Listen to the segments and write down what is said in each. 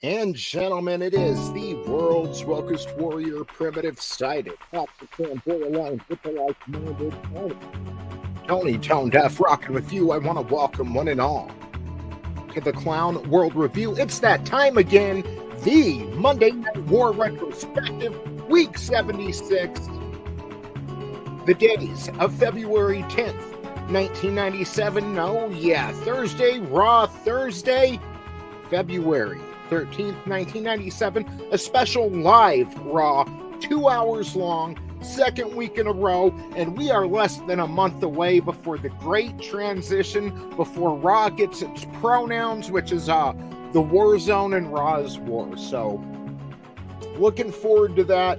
And gentlemen, it is the world's wokest warrior, primitive sided, borderline, minded, Tony Tone Deaf, rocking with you. I want to welcome one and all to the Clown World Review. It's that time again, the Monday Night War Retrospective, Week 76, the days of February 10th, 1997. Oh yeah, Thursday, Raw Thursday, February 13th, 1997, a special live Raw, 2 hours long, second week in a row, and we are less than a month away before the great transition, before Raw gets its pronouns, which is the War Zone and Raw's War. So, looking forward to that.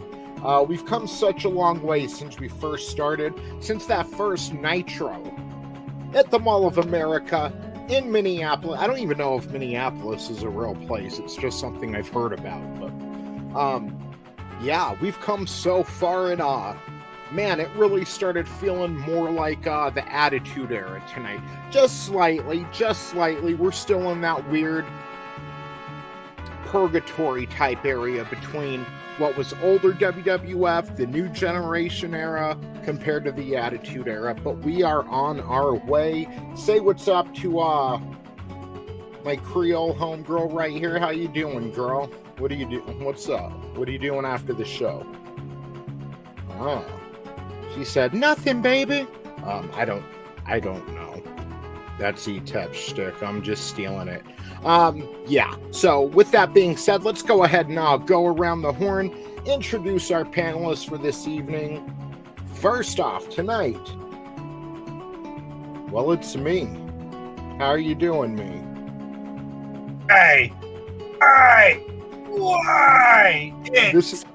We've come such a long way since we first started, since that first Nitro at the Mall of America in Minneapolis. I don't even know if Minneapolis is a real place. It's just something I've heard about. But yeah, we've come so far, and man, it really started feeling more like the Attitude Era tonight. Just slightly. We're still in that weird purgatory type area between what was older WWF, the New Generation era, compared to the Attitude Era. But we are on our way. Say what's up to my Creole homegirl right here. How you doing, girl? What are you doing? What's up? What are you doing after the show? Oh, she said nothing, baby. I don't know. That's Etep shtick. I'm just stealing it. Yeah. So with that being said, let's go ahead and go around the horn, introduce our panelists for this evening. First off, tonight, well, it's me. How are you doing, me? Hey, why? It's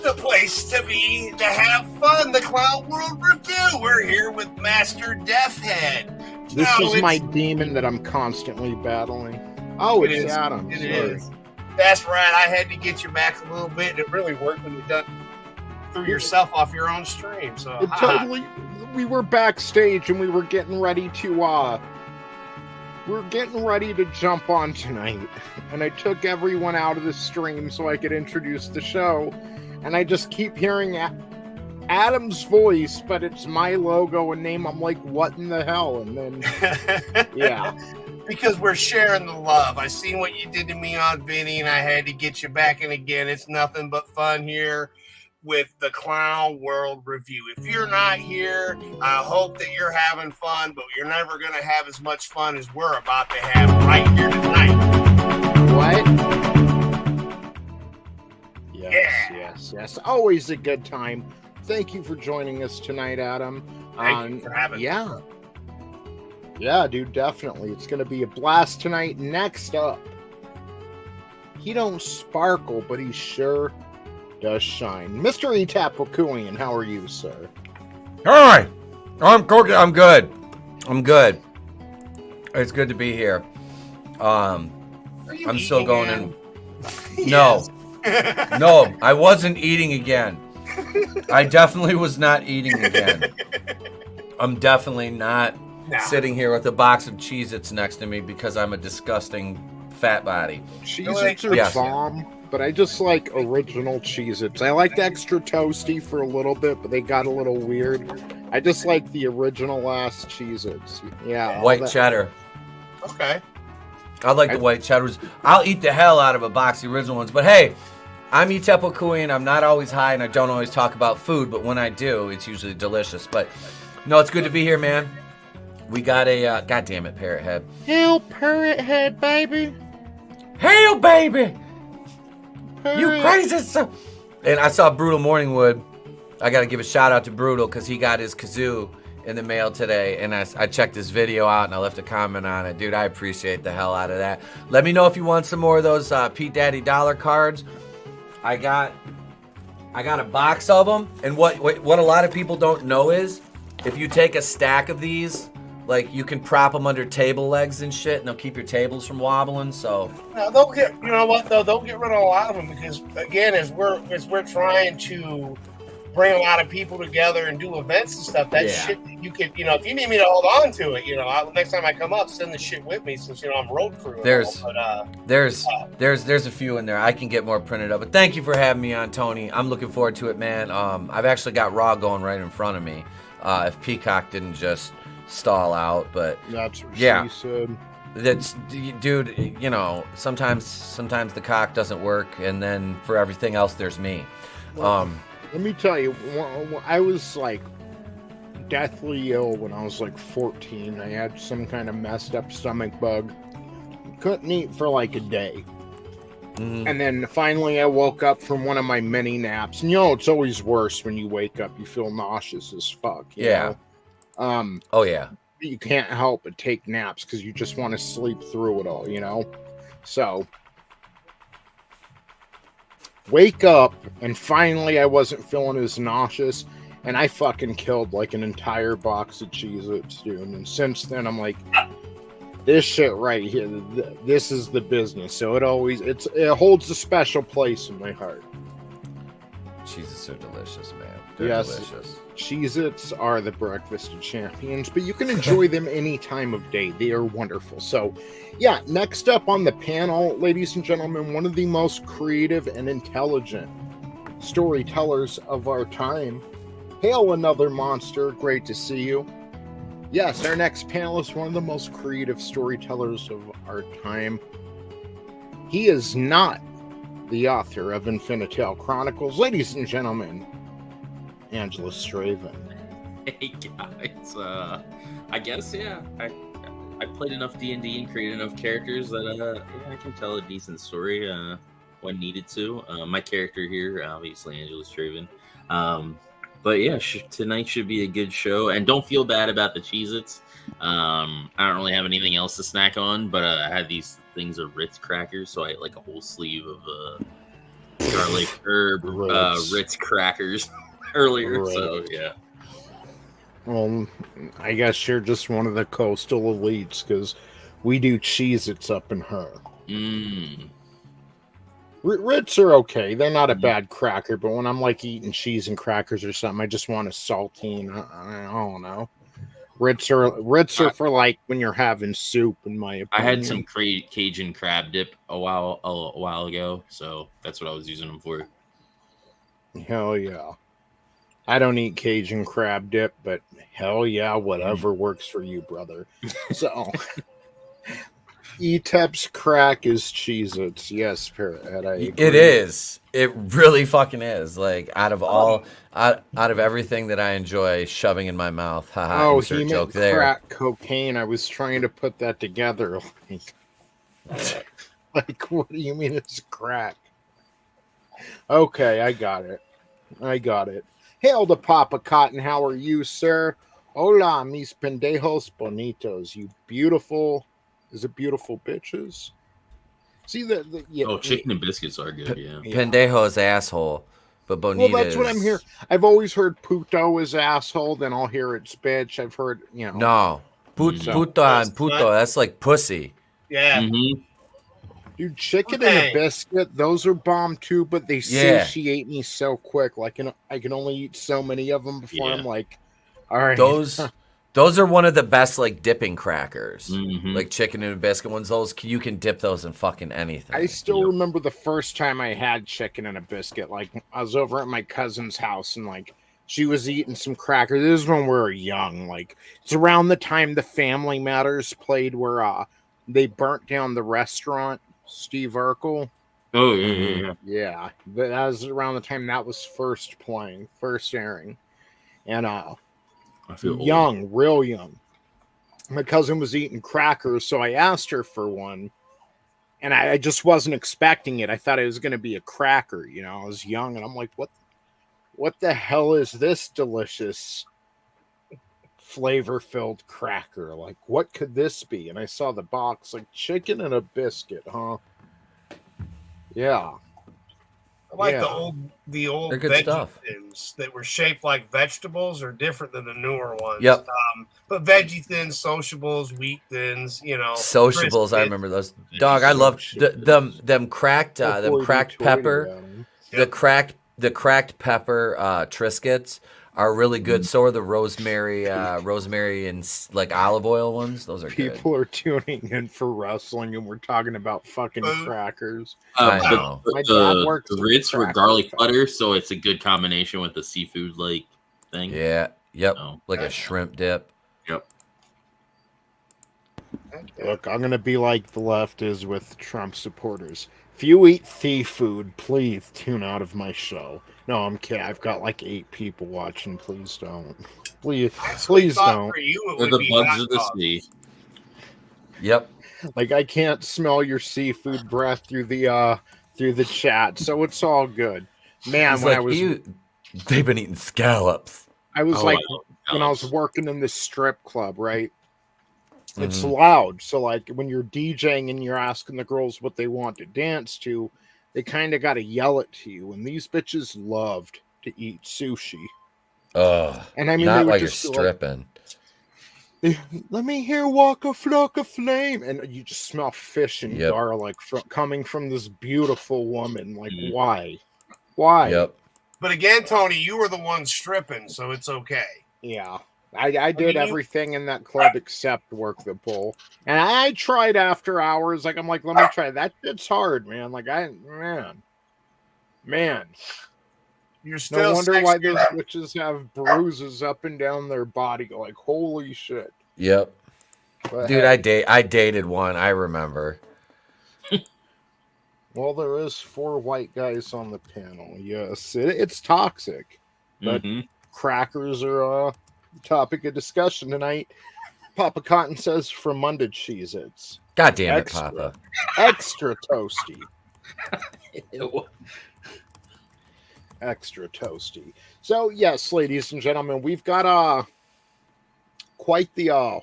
the place to be to have fun. The Clown World Review. We're here with Master Deathhead. This is my demon that I'm constantly battling. Oh, it's Adam. It is. That's right. I had to get you back a little bit. It really worked when you threw yourself off your own stream. So it totally. We were backstage and we were getting ready to jump on tonight, and I took everyone out of the stream so I could introduce the show, and I just keep hearing Adam's voice, but it's my logo and name. I'm like, what in the hell? And then, yeah. Because we're sharing the love. I seen what you did to me on Vinny, and I had to get you back in again. It's nothing but fun here with the Clown World Review. If you're not here, I hope that you're having fun, but you're never going to have as much fun as we're about to have right here tonight. What? Yes. Always a good time. Thank you for joining us tonight, Adam. Thank you for having me. Yeah, dude, definitely. It's going to be a blast tonight. Next up, he don't sparkle, but he sure does shine. Mr. Etep Wokuian, how are you, sir? Hi! I'm good. It's good to be here. I'm still going in. Yes. No, I wasn't eating again. I definitely was not eating again. I'm definitely not sitting here with a box of Cheez-Its next to me because I'm a disgusting fat body. Cheez-Its are bomb, but I just like original Cheez-Its. I like the extra toasty for a little bit, but they got a little weird. I just like the original ass Cheez-Its. Yeah. White cheddar. Okay. I like the white cheddars. I'll eat the hell out of a box of the original ones. But hey, I'm Etep Wokuian. I'm not always high, and I don't always talk about food, but when I do, it's usually delicious. But no, it's good to be here, man. We got a, goddamn it, Parrot Head. Hail, Parrot Head, baby. Hail, baby. Parrot. You crazy son. And I saw Brutal Morningwood. I got to give a shout out to Brutal because he got his kazoo in the mail today. And I checked his video out and I left a comment on it. Dude, I appreciate the hell out of that. Let me know if you want some more of those Pete Daddy dollar cards. I got a box of them. And what a lot of people don't know is if you take a stack of these, like, you can prop them under table legs and shit, and they'll keep your tables from wobbling. So now they'll get, you know what though, they'll get rid of a lot of them because again, as we're trying to bring a lot of people together and do events and stuff. That shit that you could, if you need me to hold on to it, next time I come up, send the shit with me since I'm road crew. There's a few in there. I can get more printed up. But thank you for having me on, Tony. I'm looking forward to it, man. I've actually got Raw going right in front of me. If Peacock didn't just stall out, but that's what she said. That's, dude, sometimes the cock doesn't work, and then for everything else, there's me. Let me tell you, I was like deathly ill when I was like 14. I had some kind of messed up stomach bug. Couldn't eat for like a day. Mm-hmm. And then finally I woke up from one of my mini naps. And it's always worse when you wake up. You feel nauseous as fuck. You know? Oh, yeah. You can't help but take naps because you just want to sleep through it all, So, wake up, and finally I wasn't feeling as nauseous, and I fucking killed like an entire box of Cheez-Its, dude. And since then, I'm like, this shit right here, this is the business. So it holds a special place in my heart. Cheez-Its are delicious, man. They're delicious. Cheez-Its are the breakfast of champions, but you can enjoy them any time of day. They are wonderful. So, next up on the panel, ladies and gentlemen, one of the most creative and intelligent storytellers of our time. Hail another monster. Great to see you. Yes, our next panel is one of the most creative storytellers of our time. He is not the author of Infinitel Chronicles. Ladies and gentlemen, Angelous Draven. Hey guys, I guess I played enough D&D and created enough characters that I can tell a decent story when needed to. My character here, obviously Angelous Draven. But tonight should be a good show, and don't feel bad about the Cheez-Its. I don't really have anything else to snack on, but I had these things of Ritz crackers, so I ate like a whole sleeve of garlic herb Ritz crackers earlier. Right. So well, I guess you're just one of the coastal elites because we do Cheez-Its up in her. Ritz are okay. They're not a bad cracker, but when I'm like eating cheese and crackers or something, I just want a saltine. I don't know. Ritz are for like when you're having soup, in my opinion. I had some Cajun crab dip a while ago, so that's what I was using them for. Hell yeah. I don't eat Cajun crab dip, but hell yeah, whatever works for you, brother. So, Etep's crack is Cheez-Its. Yes, Parrot, I agree. It is. It really fucking is. Like, out of everything that I enjoy shoving in my mouth. Haha, he meant crack cocaine. I was trying to put that together. Like, what do you mean it's crack? Okay, I got it. Hail to Papa Cotton. How are you, sir? Hola, mis pendejos bonitos. You beautiful. Is it beautiful bitches? See chicken and biscuits are good. Yeah. Pendejo is asshole, but bonita. Well, that's what I'm hearing. I've always heard puto is asshole. Then I'll hear it's bitch. I've heard No, puto and puto. That's like pussy. Yeah. Mm-hmm. Dude, chicken and a biscuit, those are bomb too, but they satiate me so quick. Like, I can only eat so many of them before I'm like, all right. Those are one of the best, like, dipping crackers. Mm-hmm. Like chicken and a biscuit ones. Those, you can dip those in fucking anything. I still remember the first time I had chicken and a biscuit. Like, I was over at my cousin's house and, like, she was eating some crackers. This is when we were young. Like, it's around the time the Family Matters played where they burnt down the restaurant. Steve Urkel. Oh, yeah. Yeah, that was around the time that was first airing. And I feel young, real young. My cousin was eating crackers, so I asked her for one. And I just wasn't expecting it. I thought it was going to be a cracker, I was young, and I'm like, what the hell is this delicious flavor-filled cracker? Like, what could this be? And I saw the box, like, chicken and a biscuit, huh? Yeah. I like the old veggie thins that were shaped like vegetables are different than the newer ones. Yep. But veggie thins, sociables, wheat thins, Sociables, I remember those. Dog, I love them cracked pepper. The cracked the cracked pepper Triscuits are really good. So are the rosemary and like olive oil ones. Those are good. People are tuning in for wrestling, and we're talking about fucking crackers. I know. My dad The works at Ritz were Cracker garlic Factory. butter, so it's a good combination with the seafood like thing. Yeah. Yep. Oh, Like a gotcha. shrimp dip. Yep. Look, I'm gonna be like the left is with Trump supporters. If you eat thief food, please tune out of my show. No, I'm kidding. I've got like 8 people watching. Please don't. Please don't. For you, it Or would the be bugs hot of the dogs. sea. Yep. Like I can't smell your seafood breath through the chat, so it's all good. Man, It's when like, they've been eating scallops. I was Oh, like I love when I was scallops. working in this strip club, right? It's Mhm. loud. So like when you're DJing and you're asking the girls what they want to dance to, they kind of got to yell it to you. And these bitches loved to eat sushi. Ugh. And I mean, they Not would while you're just be like, stripping. let me hear Waka Flocka Flame. And you just smell fish and Yep. garlic coming from this beautiful woman. Like, Mhm. why? Why? Yep. But again, Tony, you were the one stripping, so it's okay. Yeah. I did mean, everything in that club except work the pole. And I tried after hours. Like, I'm like, let me try. That shit's hard, man. Like, man. You're still No wonder sexy. why those witches have bruises up and down their body. Like, holy shit. Yep. But Dude, hey, I dated one. I remember. well, there is 4 white guys on the panel. Yes, it's toxic. But Mhm. crackers are topic of discussion tonight. Papa Cotton says from Monday Cheez-Its. God damn it, Extra. Papa. Extra toasty. Ew. Extra toasty. So, yes, ladies and gentlemen, we've got quite the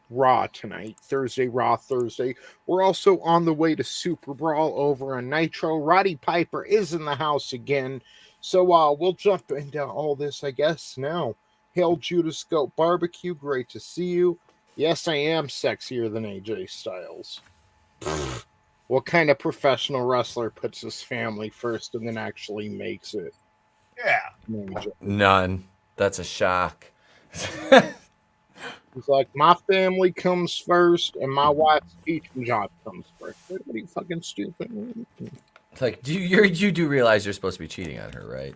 Raw tonight. Raw Thursday. We're also on the way to Super Brawl over on Nitro. Roddy Piper is in the house again. So we'll jump into all this, I guess, now. Hail Judas Goat Barbecue, great to see you. Yes, I am sexier than AJ Styles. What kind of professional wrestler puts his family first and then actually makes it? Yeah. None. That's a shock. He's like, my family comes first and my wife's teaching job comes first. What are you fucking stupid? It's like, you do realize you're supposed to be cheating on her, right?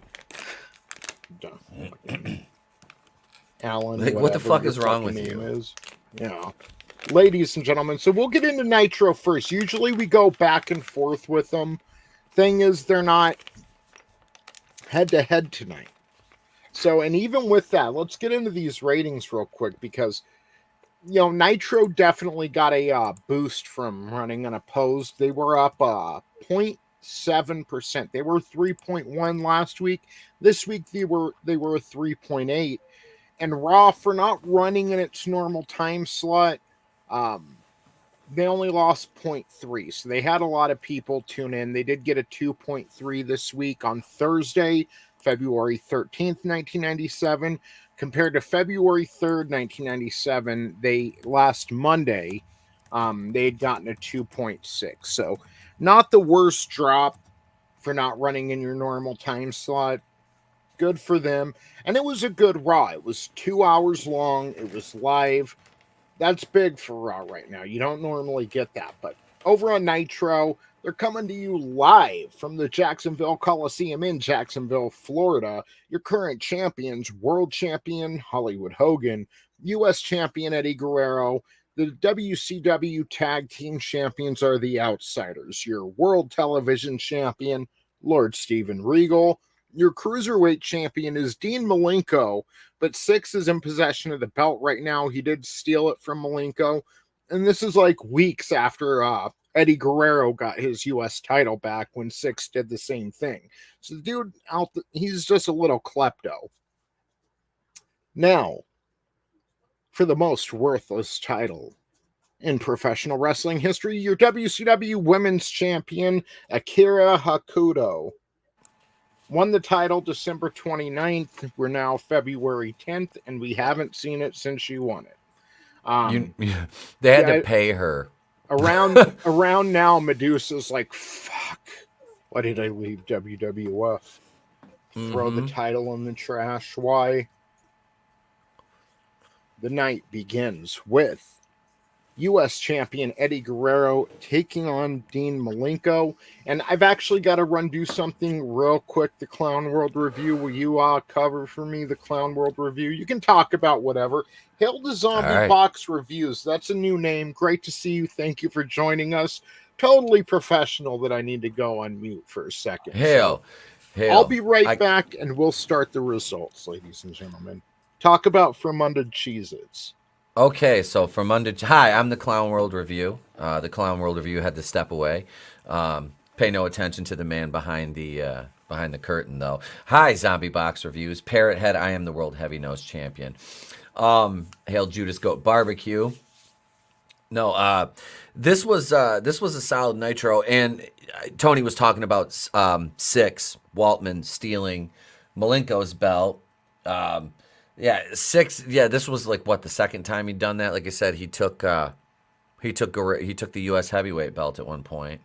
Alan, Like, what the whatever fuck your is wrong fucking with you? name is. Yeah. Ladies and gentlemen, so we'll get into Nitro first. Usually we go back and forth with them. Thing is, they're not head-to-head tonight. So, and even with that, let's get into these ratings real quick because, you know, Nitro definitely got a boost from running unopposed. They were up 0.7%. They were 3.1 last week. This week they were 3.8. And Raw, for not running in its normal time slot, they only lost 0.3. So they had a lot of people tune in. They did get a 2.3 this week on Thursday, February 13th, 1997. Compared to February 3rd, 1997, last Monday, they had gotten a 2.6. So not the worst drop for not running in your normal time slot. Good for them. And it was a good Raw. It was 2 hours long. It was live. That's big for Raw right now. You don't normally get that. But over on Nitro, they're coming to you live from the Jacksonville Coliseum in Jacksonville, Florida. Your current champions, World Champion Hollywood Hogan, U.S. Champion Eddie Guerrero. The WCW Tag Team Champions are the Outsiders. Your World Television Champion, Lord Steven Regal. Your Cruiserweight Champion is Dean Malenko, but Six is in possession of the belt right now. He did steal it from Malenko. And this is like weeks after Eddie Guerrero got his U.S. title back when Six did the same thing. So the dude, he's just a little klepto. Now, for the most worthless title in professional wrestling history, your WCW Women's Champion, Akira Hakuto. Won the title December 29th. We're now February 10th, and we haven't seen it since she won it. They had to pay her. Around now, Medusa's like, fuck, why did I leave WWF? throw the title in the trash. Why? The night begins with U.S. champion Eddie Guerrero taking on Dean Malenko. And I've actually got to do something real quick. The Clown World Review. Will you cover for me the Clown World Review? You can talk about whatever. Hail to Zombie Box Reviews. That's a new name. Great to see you. Thank you for joining us. Totally professional that I need to go on mute for a second. Hail. I'll be right back, and we'll start the results, ladies and gentlemen. Talk about From Under Cheez-Its. Okay, so From Under... Hi, I'm the Clown World Review. The Clown World Review had to step away. Pay no attention to the man behind the curtain, though. Hi, Zombie Box Reviews. Parrot Head, I am the World Heavy Nose Champion. Hail Judas Goat Barbecue. No, this was a solid Nitro, and Tony was talking about Six Waltman stealing Malenko's belt. Six. Yeah, this was like what, the second time he'd done that. Like I said, he took the U.S. heavyweight belt at one point.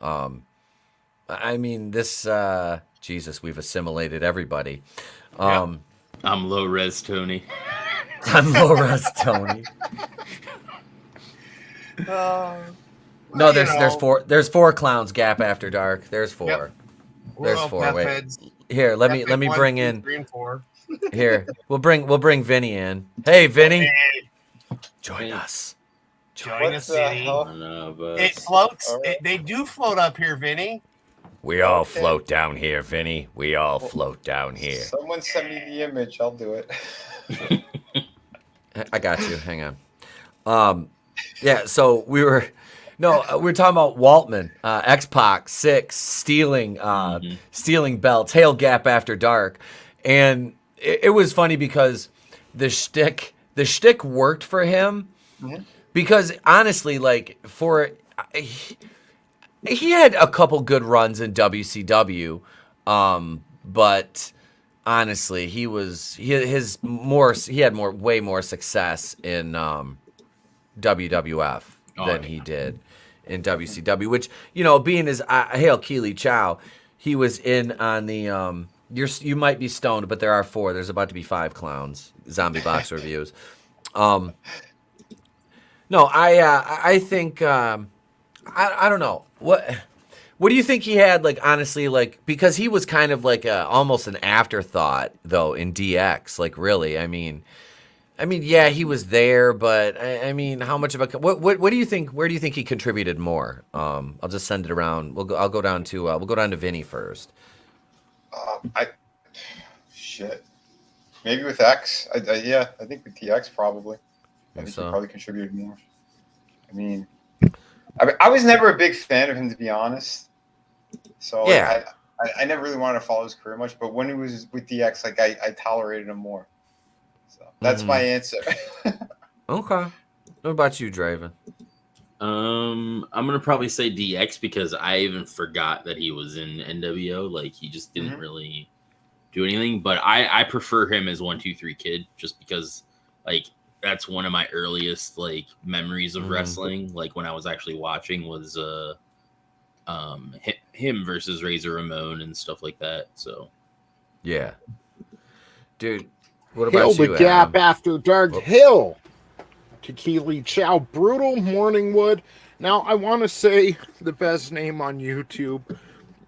I mean, this Jesus, we've assimilated everybody. I'm low res Tony. I'm low res Tony. No, there's four clowns. Gap After Dark. There's four. Yep. There's four. Wait. Heads. Here, let me bring in. 3 and 4. Here, we'll bring Vinny in. Hey, Vinny, join us. Join us, Vinny. But... It floats. They do float up here, Vinny. We all float down here, Vinny. We all float down here. Someone send me the image. I'll do it. I got you. Hang on. Yeah. So we were talking about Waltman, X-Pac, Six stealing belts. Hail Gap After Dark, and it was funny because the shtick worked for him, because honestly, like he had a couple good runs in WCW, but honestly, he had way more success in WWF than he did in WCW. Which, being as Hail Keely Chow, he was in on the you might be stoned, but there are 4. There's about to be 5 clowns. Zombie Box Reviews. No, I think I don't know what do you think he had, like, honestly, like, because he was kind of like almost an afterthought though in DX, like, really. I mean, yeah, he was there, but I mean, how much of a what do you think? Where do you think he contributed more? I'll just send it around. We'll go down to Vinny first. Maybe with X. I think with TX probably. I think he probably contributed more. I mean, I was never a big fan of him, to be honest. So yeah, I never really wanted to follow his career much. But when he was with DX, like I tolerated him more. So that's my answer. Okay. What about you, Draven? I'm gonna probably say DX because I even forgot that he was in NWO. Like, he just didn't really do anything. But I prefer him as 1-2-3 Kid, just because, like, that's one of my earliest, like, memories of wrestling. Like, when I was actually watching was him versus Razor Ramon and stuff like that. So yeah, dude. What about Hill, you, the Gap Adam? After Dark. Hill to Keely Chow. Brutal Morningwood. Now, I want to say the best name on YouTube,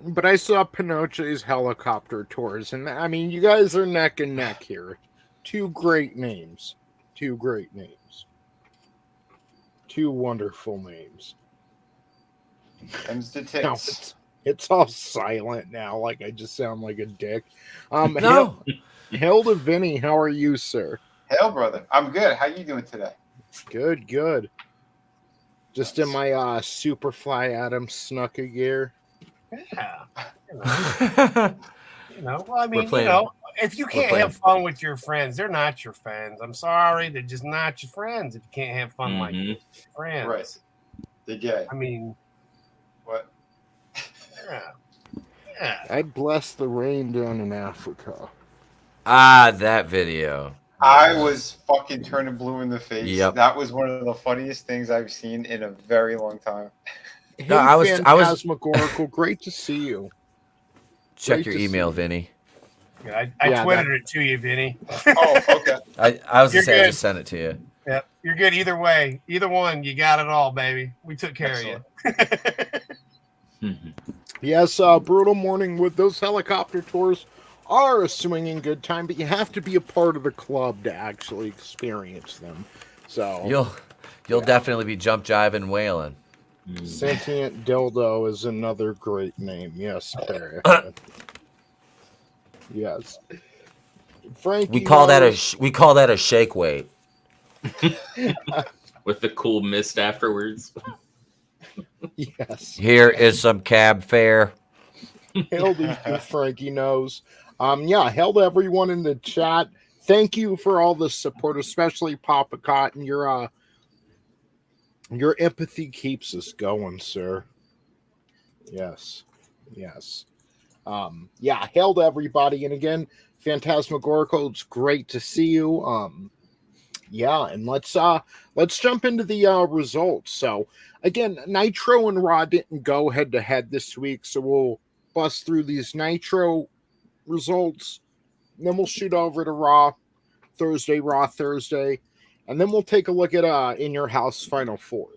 but I saw Pinochet's Helicopter Tours, and I mean, you guys are neck and neck here. 2 great names. 2 great names. 2 wonderful names. Them's the tits. No, it's all silent now, like I just sound like a dick. No. Hail to Vinny. How are you, sir? Hail, brother. I'm good. How you doing today? Good. Just in my Superfly Adam Snuka gear. Yeah. Well, I mean, if you can't have fun with your friends, they're not your friends. I'm sorry, they're just not your friends if you can't have fun like your friends. Right. They're gay. I mean, what? Yeah. I bless the rain down in Africa. That video. I was fucking turning blue in the face. Yep. That was one of the funniest things I've seen in a very long time. Hey, I was Phantasmagorical, great to see you. Check your email, Vinny. Yeah, I twittered it to you, Vinny. Oh, okay. I was You're gonna say I good. just sent it to you. Yep, you're good either way. Either one, you got it all, baby. We took care of you. Yes, brutal morning with those helicopter tours are a swinging good time, but you have to be a part of the club to actually experience them. So you'll definitely be jump jiving, wailing. Sentient Dildo is another great name. Yes, Barry. Yes. Frankie, We call that a shake weight. With the cool mist afterwards. Yes. Here is some cab fare. Hail to you, Frankie knows. Yeah, hail to everyone in the chat. Thank you for all the support, especially Papa Cotton. Your empathy keeps us going, sir. Yes. Yes. Yeah, hail to everybody. And again, Phantasmagorical, it's great to see you. Yeah, and let's jump into the results. So again, Nitro and Raw didn't go head to head this week, so we'll bust through these Nitro results, then we'll shoot over to Raw Thursday, and then we'll take a look at In Your House Final Four.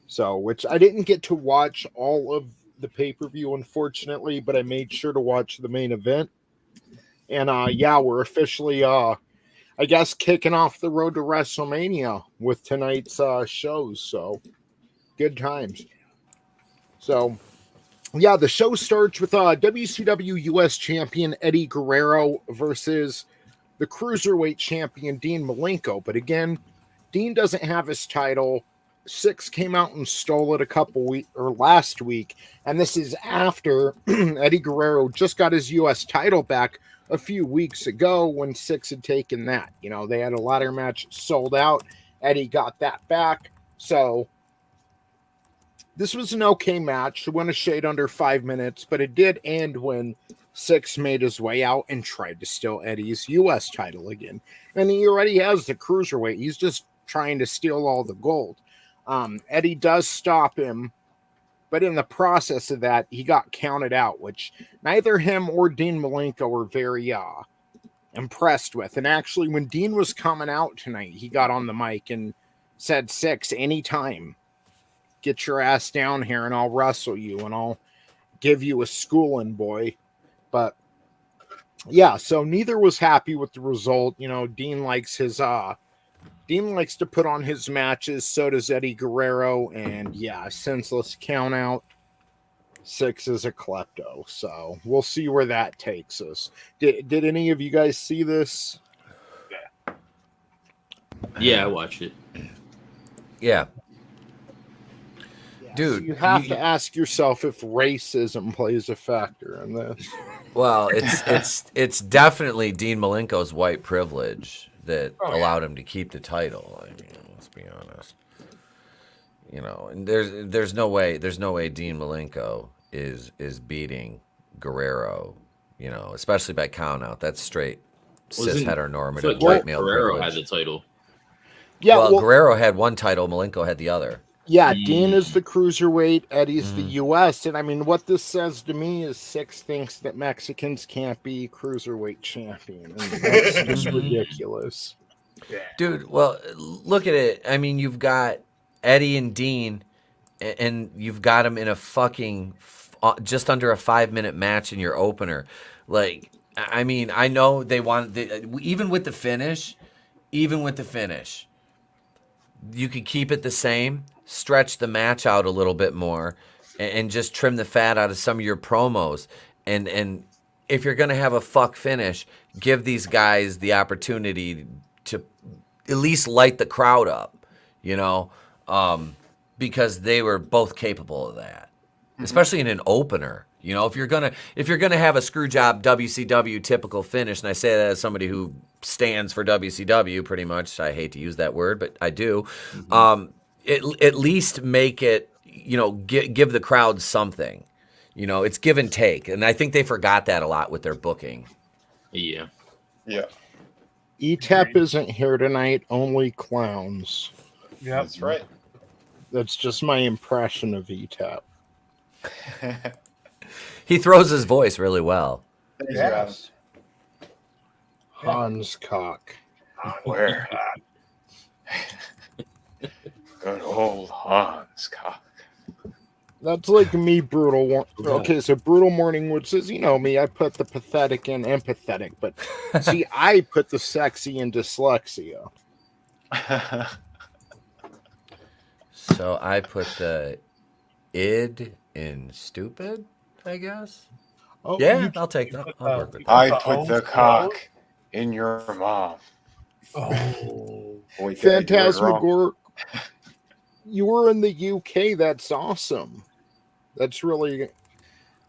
So, which I didn't get to watch all of the pay-per-view, unfortunately, but I made sure to watch the main event. And yeah, we're officially I guess kicking off the road to WrestleMania with tonight's shows. So good times. So yeah, the show starts with WCW US champion Eddie Guerrero versus the Cruiserweight champion Dean Malenko. But again, Dean doesn't have his title. Six came out and stole it last week. And this is after Eddie Guerrero just got his US title back a few weeks ago when Six had taken that. You know, they had a ladder match sold out. Eddie got that back. So this was an okay match. It went a shade under 5 minutes, but it did end when Six made his way out and tried to steal Eddie's U.S. title again. And he already has the Cruiserweight. He's just trying to steal all the gold. Eddie does stop him, but in the process of that, he got counted out, which neither him or Dean Malenko were very impressed with. And actually, when Dean was coming out tonight, he got on the mic and said, Six, anytime, get your ass down here and I'll wrestle you and I'll give you a schooling, boy. But yeah, so neither was happy with the result. You know, Dean likes to put on his matches. So does Eddie Guerrero. And yeah, senseless count out. Six is a klepto. So we'll see where that takes us. Did any of you guys see this? Yeah, I watched it. Yeah. Dude, so you have to ask yourself if racism plays a factor in this. Well, it's definitely Dean Malenko's white privilege that allowed him to keep the title. I mean, let's be honest. You know, and there's no way Dean Malenko is beating Guerrero. You know, especially by count out. That's straight cis heteronormative white male Guerrero privilege. had the title. Yeah, well, Guerrero had one title. Malenko had the other. Yeah, Dean is the Cruiserweight, Eddie's the U.S. And I mean, what this says to me is Six thinks that Mexicans can't be Cruiserweight champion. And that's just ridiculous. Dude, well, look at it. I mean, you've got Eddie and Dean, and you've got them in a fucking just under a 5-minute match in your opener. Like, I mean, I know they want, even with the finish, you could keep it the same, stretch the match out a little bit more, and just trim the fat out of some of your promos. And if you're going to have a fuck finish, give these guys the opportunity to at least light the crowd up, you know, because they were both capable of that, especially in an opener. You know, if you're gonna have a screw job WCW typical finish, and I say that as somebody who stands for WCW pretty much. I hate to use that word, but I do. At least make it, you know, give the crowd something. You know, it's give and take, and I think they forgot that a lot with their booking. Yeah. Etep isn't here tonight. Only clowns. Yeah, that's right. That's just my impression of Etep. He throws his voice really well. Yes. Hans cock. Where? Good old Hans cock. That's like me, Brutal. Okay, so Brutal Morningwood says, you know me, I put the pathetic in empathetic, but see, I put the sexy in dyslexia. So I put the id in stupid, I guess. Oh, Yeah, I'll take that. I'll work with that. I put the cock in your mom. Oh, Boy, did I do it wrong. Phantasmagorical. You were in the UK. That's awesome. That's really,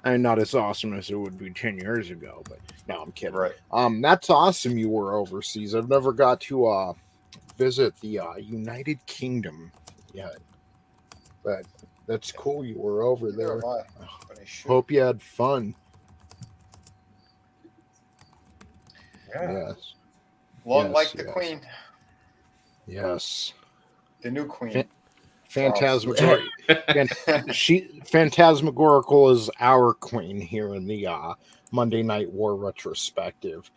not as awesome as it would be 10 years ago, but no, I'm kidding. Right. That's awesome. You were overseas. I've never got to visit the United Kingdom yet, but that's cool. You were over there. Neither am I, but I should. Hope you had fun. yeah. Yes. Long Yes, like the yes. queen, Yes. the new queen. Phantasmagorical is our queen here in the Monday Night War retrospective.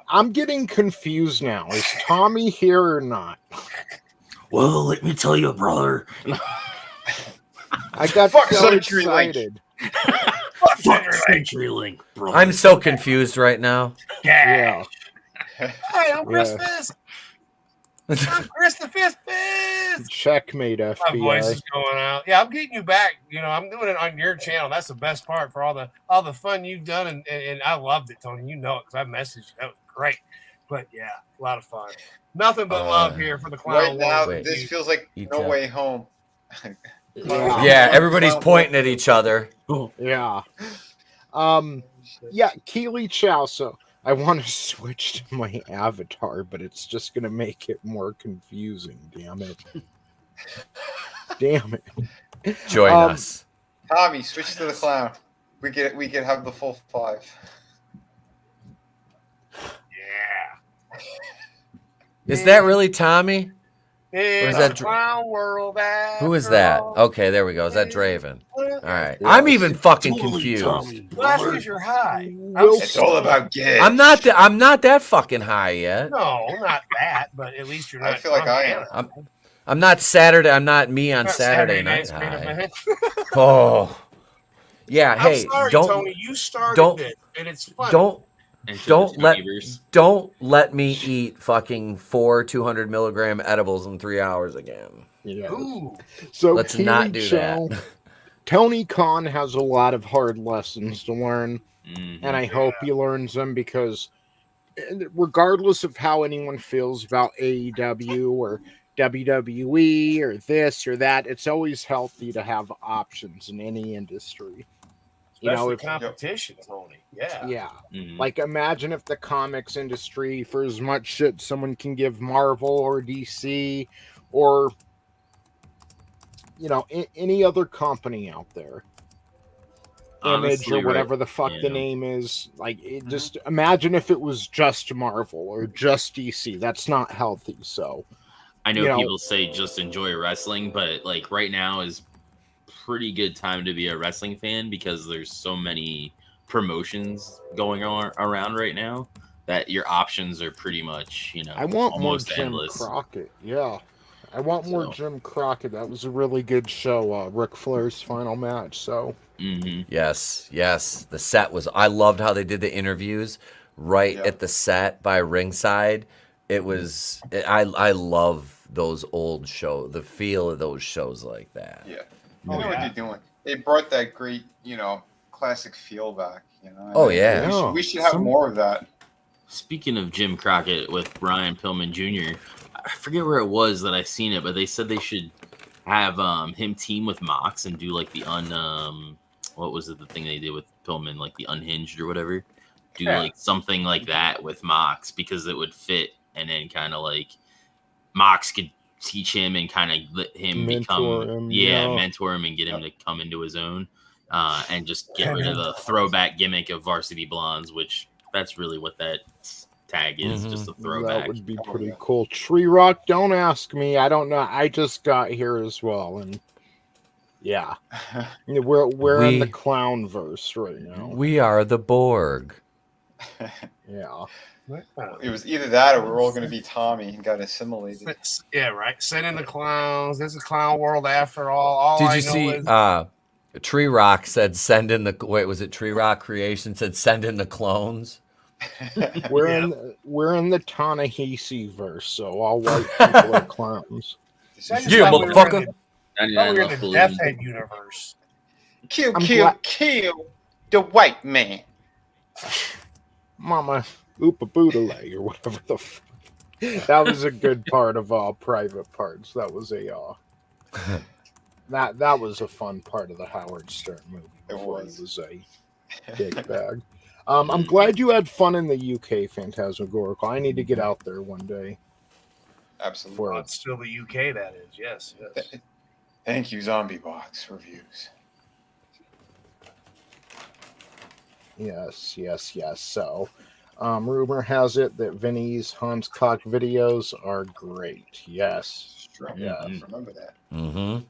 I'm getting confused now. Is Tommy here or not? Well, let me tell you, brother. I got Fuck so Century Link. excited. Fuck CenturyLink, brother. I'm so confused right now. Yeah. Hey, I'm Chris Fisk. I'm Chris the Fist. Checkmate, My voice FBI. is going out. Yeah, I'm getting you back. You know, I'm doing it on your channel. That's the best part for all the fun you've done, and I loved it, Tony. You know it because I messaged you. That was great. But yeah, a lot of fun. Nothing but love here for the clown. Right now, Wait. this feels like Etep. No Way Home. Yeah, everybody's pointing at each other. Yeah. Yeah, Keely Chow. So I want to switch to my avatar, but it's just going to make it more confusing. Damn it. Damn it. Join us. Tommy, switch to the clown. We could have the full 5. Yeah. Is that really Tommy? It's that the clown world. Who is after that? all. Okay, there we go. Is that Draven? All right. Yes. I'm even fucking Totally confused. Tommy, Well, that's brother. because you're high. It's all about gay. I'm not that fucking high yet. No, not that, but at least you're not. I feel like I am. drunk. I'm not Saturday. I'm not me on Not Saturday night night's main high. event. Oh. Yeah, I'm hey, sorry, don't Tony. You started don't- it, and it's fun. don't let me eat fucking 4 200 milligram edibles in 3 hours again. Yeah. Ooh. So Let's Keely not do Chow, that. Tony Khan has a lot of hard lessons to learn, and I hope he learns them because regardless of how anyone feels about AEW or WWE or this or that, it's always healthy to have options in any industry. You know, Especially if competition, Tony. Yeah. yeah, Mhm. like imagine if the comics industry, for as much shit someone can give Marvel or DC or any other company out there, Image Honestly, or whatever the fuck the Yeah. name is, like just imagine if it was just Marvel or just DC. That's not healthy. So I know you know- people say just enjoy wrestling, but like right now is pretty good time to be a wrestling fan because there's so many promotions going on around right now that your options are pretty much, I want more almost Jim endless. Crockett. Yeah. I want more So- Jim Crockett. That was a really good show, Ric Flair's final match. So hmm Yes. The set was. I loved how they did the interviews right Yeah. at the set by ringside. It was. I love those old shows. The feel of those shows like that. Yeah. Oh, I know what yeah. they're doing. They brought that great, classic feel back. Oh, yeah. We should have Some- more of that. Speaking of Jim Crockett with Brian Pillman Jr., I forget where it was that I seen it, but they said they should have him team with Mox and do like the what was it, the thing they did with Pillman, like the Unhinged or whatever. Do Yeah. like something like that with Mox because it would fit, and then kind of like Mox could teach him and kind of let him Mentor become him, yeah. mentor him and get him to come into his own, and just get rid of the throwback gimmick of Varsity Blondes, which that's really what that tag is, just a throwback. that would be Oh, pretty yeah. cool. Tree Rock, don't ask me. I don't know. I just got here as well, and yeah, we're in the We- clown verse right now. We are the Borg. Yeah. It was either that or we're all going to be Tommy and got assimilated. Yeah, right. Send in the clowns. This is Clown World after all. Did you see? Tree Rock said, "Send in the." Wait, was it Tree Rock Creation said, "Send in the clones"? We're in the Ta-Nehisi verse, so all white people are clowns. Yeah, motherfucker. We're in the Death Head universe. Kill the white man. Mama Oopa Boodle or whatever the fuck. That was a good part of Private Parts. That was a that was a fun part of the Howard Stern movie. It was a big bag. I'm glad you had fun in the UK, Phantasmagorical. I need to get out there one day. Absolutely. Well, it's still the UK, that is. Yes. Thank you, Zombie Box Reviews. Yes. So, rumor has it that Vinny's Hans Cock videos are great. Yes. Yeah, remember that. Mm-hmm.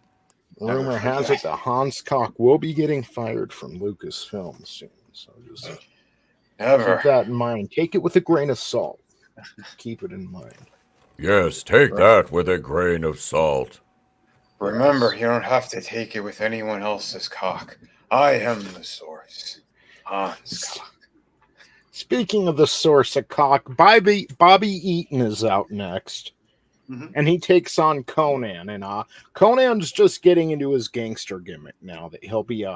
Rumor has it that Hans Cock will be getting fired from Lucasfilm soon. So just keep that in mind. Take it with a grain of salt. Keep it in mind. Yes, take that with a grain of salt. Remember, you don't have to take it with anyone else's cock. I am the source. Hans Cock. Speaking of the source of cock, Bobby Eaton is out next. And he takes on Conan. And Conan's just getting into his gangster gimmick now that he'll be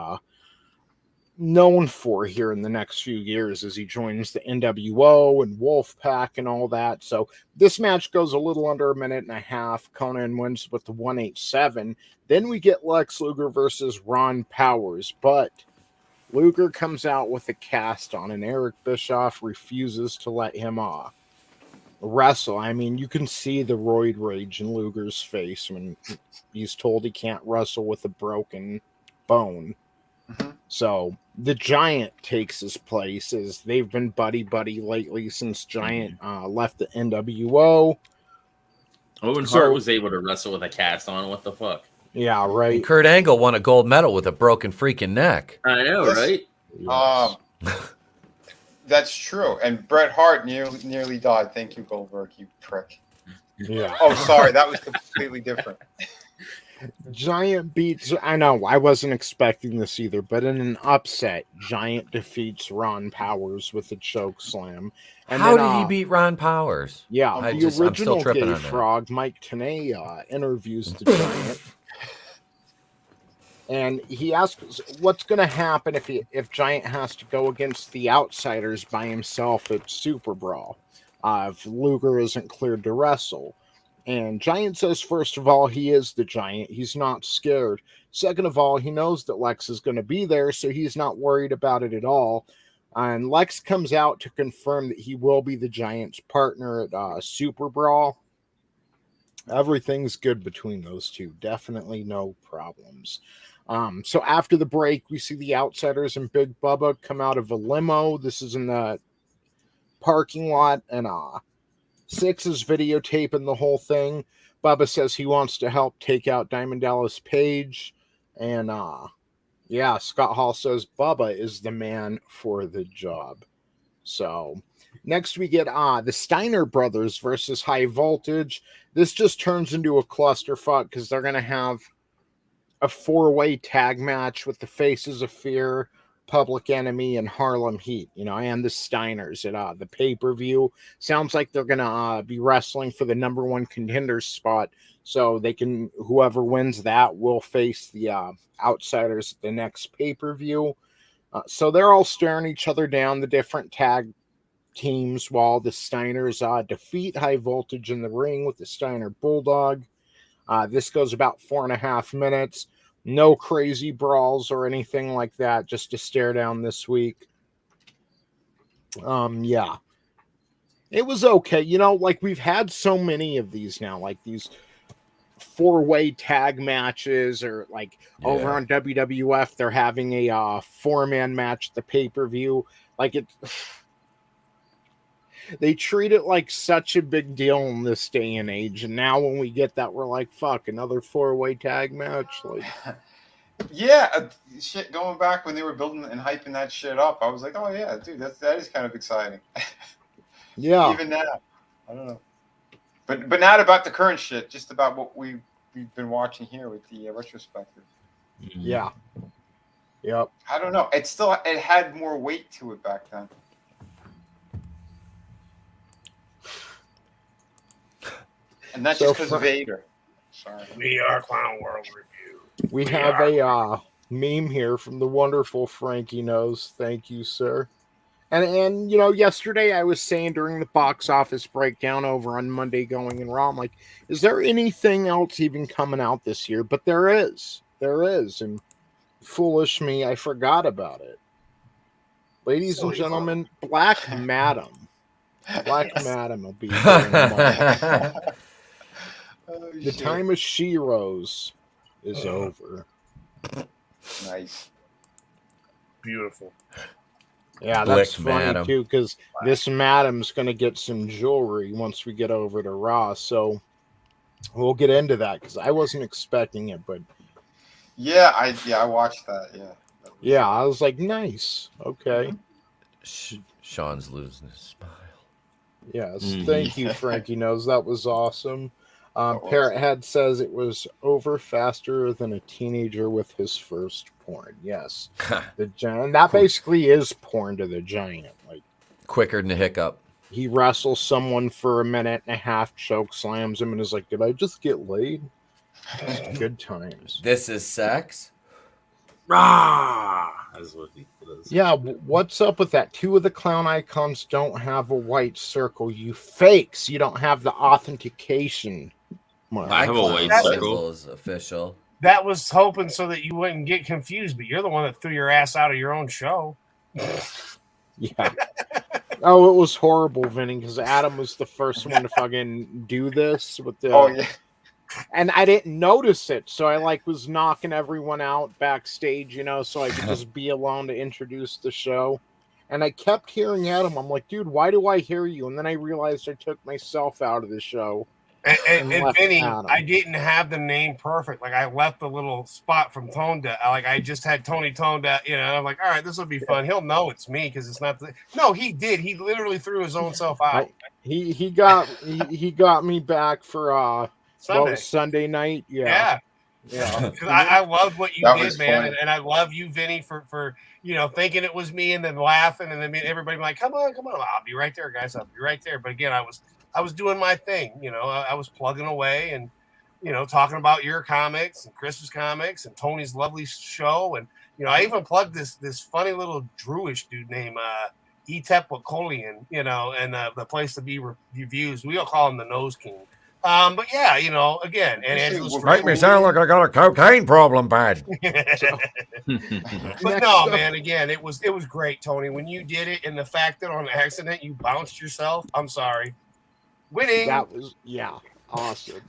known for here in the next few years as he joins the NWO and Wolfpack and all that. So this match goes a little under a minute and a half. Conan wins with the 187. Then we get Lex Luger versus Ron Powers, but Luger comes out with a cast on and Eric Bischoff refuses to let him wrestle. I mean, you can see the roid rage in Luger's face when he's told he can't wrestle with a broken bone. So the Giant takes his place as they've been buddy lately since Giant left the NWO. Owen Hart was able to wrestle with a cast on. What the fuck? Yeah, right. And Kurt Angle won a gold medal with a broken freaking neck. I know, right? Yes. That's true. And Bret Hart nearly died. Thank you, Goldberg, you prick. Yeah. Oh, sorry. That was completely different. Giant beats, I know, I wasn't expecting this either, but in an upset, Giant defeats Ron Powers with a choke slam. And How did he beat Ron Powers? Yeah, I'm the still original tripping Gay on that. Frog, Mike Tenay, interviews the Giant. And he asks what's going to happen if Giant has to go against the Outsiders by himself at Super Brawl, if Luger isn't cleared to wrestle. And Giant says, first of all, he is the Giant. He's not scared. Second of all, he knows that Lex is going to be there, so he's not worried about it at all. And Lex comes out to confirm that he will be the Giant's partner at Super Brawl. Everything's good between those two. Definitely no problems. So after the break, we see the Outsiders and Big Bubba come out of a limo. This is in the parking lot, and Six is videotaping the whole thing. Bubba says he wants to help take out Diamond Dallas Page. And Scott Hall says Bubba is the man for the job. So next we get the Steiner brothers versus High Voltage. This just turns into a clusterfuck because they're going to have a 4-way tag match with the Faces of Fear, Public Enemy, and Harlem Heat, and the Steiners at the pay-per-view. Sounds like they're gonna be wrestling for the number 1 contender spot, so whoever wins that will face the Outsiders at the next pay-per-view. So they're all staring each other down, the different tag teams, while the Steiners defeat High Voltage in the ring with the Steiner Bulldog. This goes about 4.5 minutes. No crazy brawls or anything like that, just to stare down this week. It was okay. We've had so many of these now, like these 4-way tag matches, or over on WWF, they're having a 4-man match at the pay-per-view. They treat it like such a big deal in this day and age, and now when we get that, we're like, fuck, another 4-way tag match. Shit, going back when they were building and hyping that shit up, I was like, oh yeah, dude, that is kind of exciting. Yeah. Even now, I don't know. But not about the current shit. Just about what we've been watching here with the retrospective. Yeah. Yep. I don't know. It had more weight to it back then. And that's just because of Vader. Sorry. We are Clown World Review. We have a meme here from the wonderful Frankie Knows. Thank you, sir. And you know, yesterday I was saying during the box office breakdown over on Monday Going in Raw, I'm like, is there anything else even coming out this year? But there is. There is. And foolish me, I forgot about it. Ladies and gentlemen, Black Madam. Black Madam will be here in a month. The time of She-Rose is over. Nice. Beautiful. Yeah, that's funny too, because this madam's going to get some jewelry once we get over to Raw. So we'll get into that because I wasn't expecting it, but yeah, I watched that. Yeah, I was like, nice, okay. Sean's losing his smile. Yes, thank you, Frankie Knows. That was awesome. Parrot Head says it was over faster than a teenager with his first porn. Yes, the giant. That basically is porn to the giant. Like quicker than a hiccup. He wrestles someone for a minute and a half, choke slams him, and is like, "Did I just get laid?" Good times. This is sex. Rah! That's what he does. Yeah, what's up with that? Two of the clown icons don't have a white circle. You fakes. You don't have the authentication. I have a white circle. Is official. That was hoping so that you wouldn't get confused, but you're the one that threw your ass out of your own show. Yeah. Oh, it was horrible, Vinny, because Adam was the first one to fucking do this with the. Oh yeah. And I didn't notice it, so I was knocking everyone out backstage, so I could just be alone to introduce the show. And I kept hearing Adam. I'm like, dude, why do I hear you? And then I realized I took myself out of the show. And Vinny, I didn't have the name perfect. Like, I left the little spot from Tone Deaf. Like, I just had Tony Tone Deaf, I'm like, all right, this will be fun. He'll know it's me because it's not No, he did. He literally threw his own self out. He got me back for Sunday night. Yeah. I loved what you did, man. And I love you, Vinny, for thinking it was me and then laughing and then everybody like, come on. I'll be right there, guys. I'll be right there. But again, I was doing my thing, I was plugging away and, talking about your comics and Chris's comics and Tony's lovely show. And, I even plugged this funny little Druish dude named Etep Wokuian, and the place to be reviews. We'll call him the Nose King. But yeah, again, and Angelous Draven. Make me sound like I got a cocaine problem, bad. But no, man, again, it was great, Tony. When you did it and the fact that on accident you bounced yourself, I'm sorry. Winning. That was, awesome.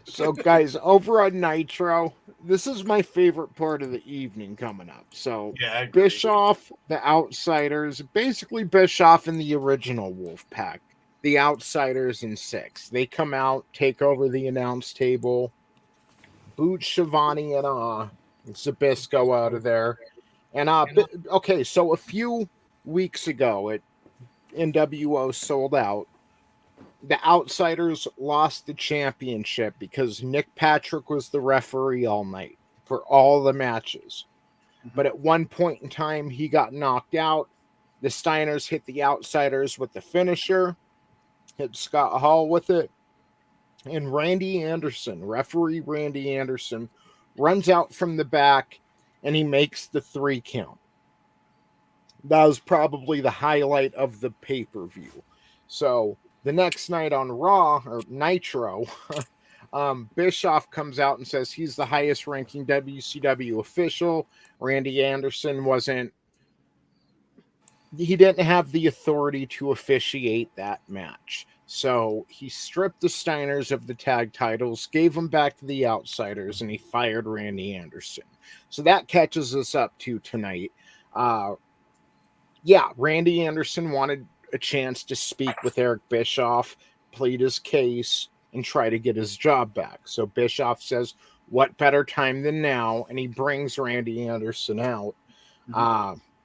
So, guys, over on Nitro, this is my favorite part of the evening coming up. So, Bischoff, the Outsiders, basically Bischoff and the original Wolfpack, the Outsiders in 6. They come out, take over the announce table, boot Shivani and Zbyszko out of there. And, okay, so a few weeks ago at NWO Sold Out, the Outsiders lost the championship because Nick Patrick was the referee all night for all the matches. But at one point in time, he got knocked out. The Steiners hit the Outsiders with the finisher, hit Scott Hall with it. And Randy Anderson, referee Randy Anderson, runs out from the back and he makes the 3 count. That was probably the highlight of the pay-per-view. So the next night on Raw, or Nitro, Bischoff comes out and says he's the highest ranking WCW official. Randy Anderson he didn't have the authority to officiate that match. So he stripped the Steiners of the tag titles, gave them back to the Outsiders, and he fired Randy Anderson. So that catches us up to tonight. Randy Anderson wanted a chance to speak with Eric Bischoff, plead his case, and try to get his job back. So Bischoff says, what better time than now? And he brings Randy Anderson out.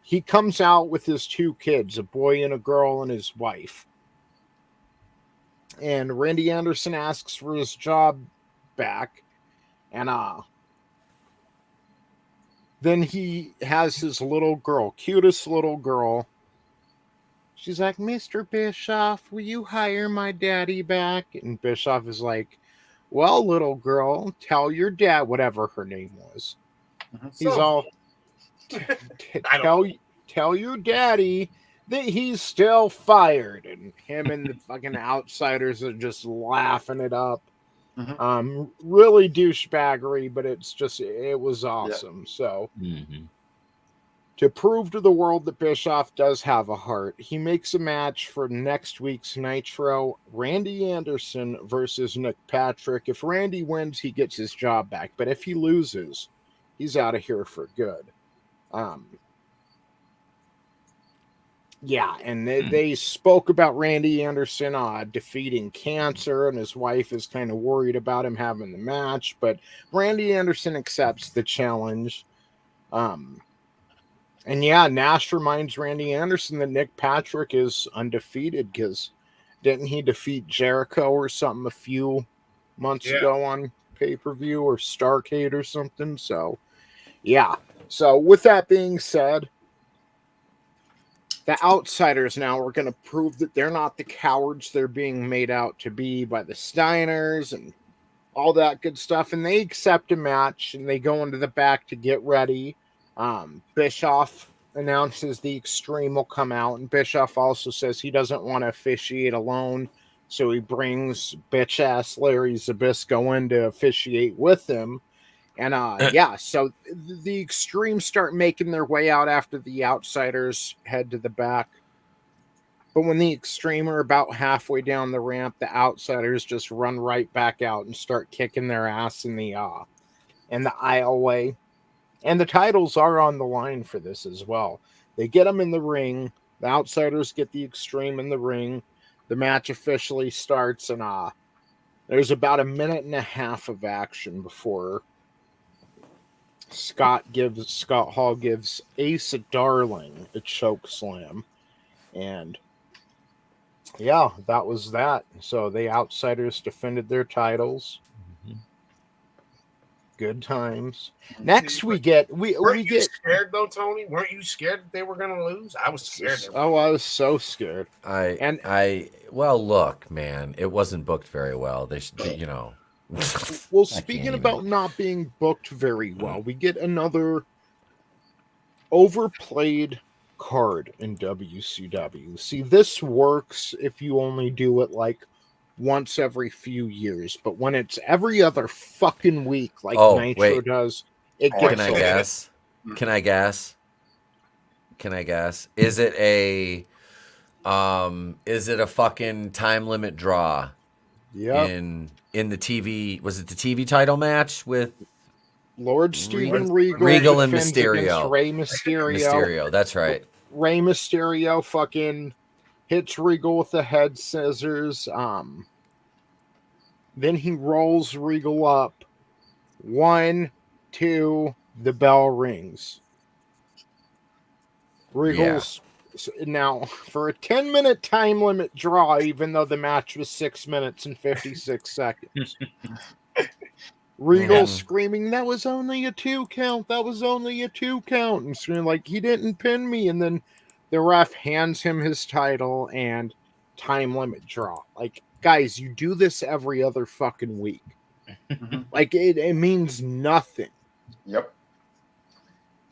He comes out with his 2 kids, a boy and a girl, and his wife. And Randy Anderson asks for his job back. And then he has his little girl, cutest little girl. She's like, Mr. Bischoff, will you hire my daddy back? And Bischoff is like, well, little girl, tell your dad, whatever her name was. He's all, tell your daddy that he's still fired. And him and the fucking outsiders are just laughing it up. Really douchebaggery, but it was awesome. Yeah. So to prove to the world that Bischoff does have a heart, he makes a match for next week's Nitro, Randy Anderson versus Nick Patrick. If Randy wins, he gets his job back, but if he loses, he's out of here for good. Yeah, and they spoke about Randy Anderson defeating cancer, and his wife is kind of worried about him having the match, but Randy Anderson accepts the challenge. And yeah, Nash reminds Randy Anderson that Nick Patrick is undefeated because didn't he defeat Jericho or something a few months ago on pay-per-view or Starrcade or something? So, yeah. So, with that being said, the outsiders now are going to prove that they're not the cowards they're being made out to be by the Steiners and all that good stuff. And they accept a match and they go into the back to get ready. Bischoff announces the Extreme will come out, and Bischoff also says he doesn't want to officiate alone. So he brings bitch-ass Larry Zbyszko in to officiate with him. And so the Extreme start making their way out after the outsiders head to the back. But when the Extreme are about halfway down the ramp, the outsiders just run right back out and start kicking their ass in the aisleway. And the titles are on the line for this as well. They get them in the ring. The outsiders get the Extreme in the ring. The match officially starts, and there's about a minute and a half of action before Scott Hall gives Ace Darling a choke slam. And yeah, that was that. So the outsiders defended their titles. Good times. Next we get scared though, Tony? Weren't you scared that they were gonna lose? I was scared. I was so scared. Well, look, man, it wasn't booked very well. They should, Well, speaking about not being booked very well, we get another overplayed card in WCW. See, this works if you only do it like once every few years, but when it's every other fucking week, like Nitro does, it gets. Can I guess? Is it a fucking time limit draw? Yeah. In the TV, was it the TV title match with Lord Steven Regal and Mysterio? Rey Mysterio. Mysterio, that's right. Rey Mysterio fucking hits Regal with the head scissors. Then he rolls Regal up. 1, 2, the bell rings. Regal's now for a 10-minute time limit draw, even though the match was 6 minutes and 56 seconds. Regal screaming, "That was only a 2 count. That was only a 2 count," and screaming like he didn't pin me. And then the ref hands him his title and time limit draw. Like, guys, you do this every other fucking week. Like, it means nothing. Yep.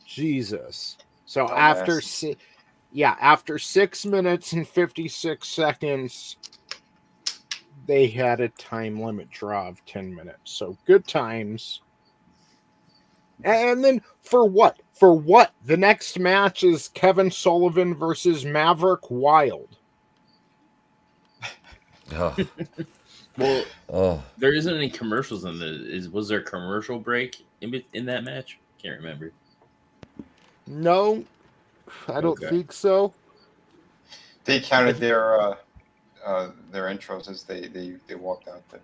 Jesus. So after 6 minutes and 56 seconds, they had a time limit draw of 10 minutes. So good times. And then for what? For what? The next match is Kevin Sullivan versus Maverick Wild. Well, there isn't any commercials in the. Was there a commercial break in that match? Can't remember. No, I don't think so. They counted their intros as they walked out there.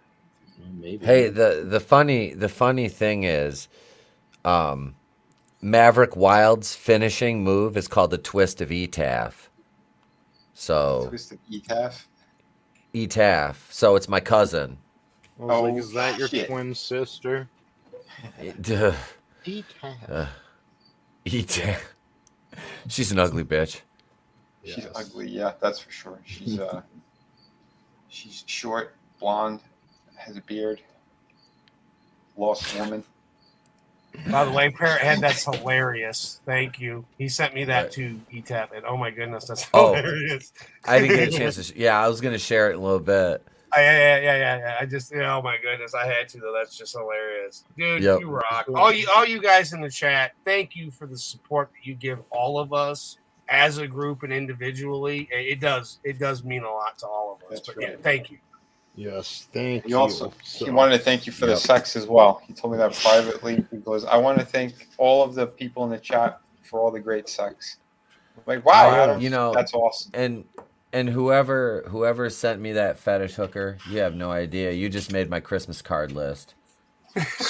Maybe. Hey, the funny thing is, Maverick Wild's finishing move is called the Twist of Etep. So Twist of Etep. Etep, so it's my cousin. I was like, is that your shit. twin sister? Duh. Etep. Etep. She's an ugly bitch. She's ugly, yeah, that's for sure. She's short, blonde, has a beard, lost woman. By the way, Parrot Head, that's hilarious. Thank you. He sent me that to Etep, and oh my goodness, that's hilarious. I didn't get a chance to. I was gonna share it in a little bit. Yeah. I just, oh my goodness, I had to though. That's just hilarious, dude. Yep. You rock. All you guys in the chat, thank you for the support that you give all of us as a group and individually. It does mean a lot to all of us. That's but right. yeah, thank you. Yes, thank He you. also he wanted to thank you for the sex as well. He told me that privately. He goes, I want to thank all of the people in the chat for all the great sex. I'm like, wow, Adam, that's awesome. And whoever sent me that fetish hooker, you have no idea. You just made my Christmas card list.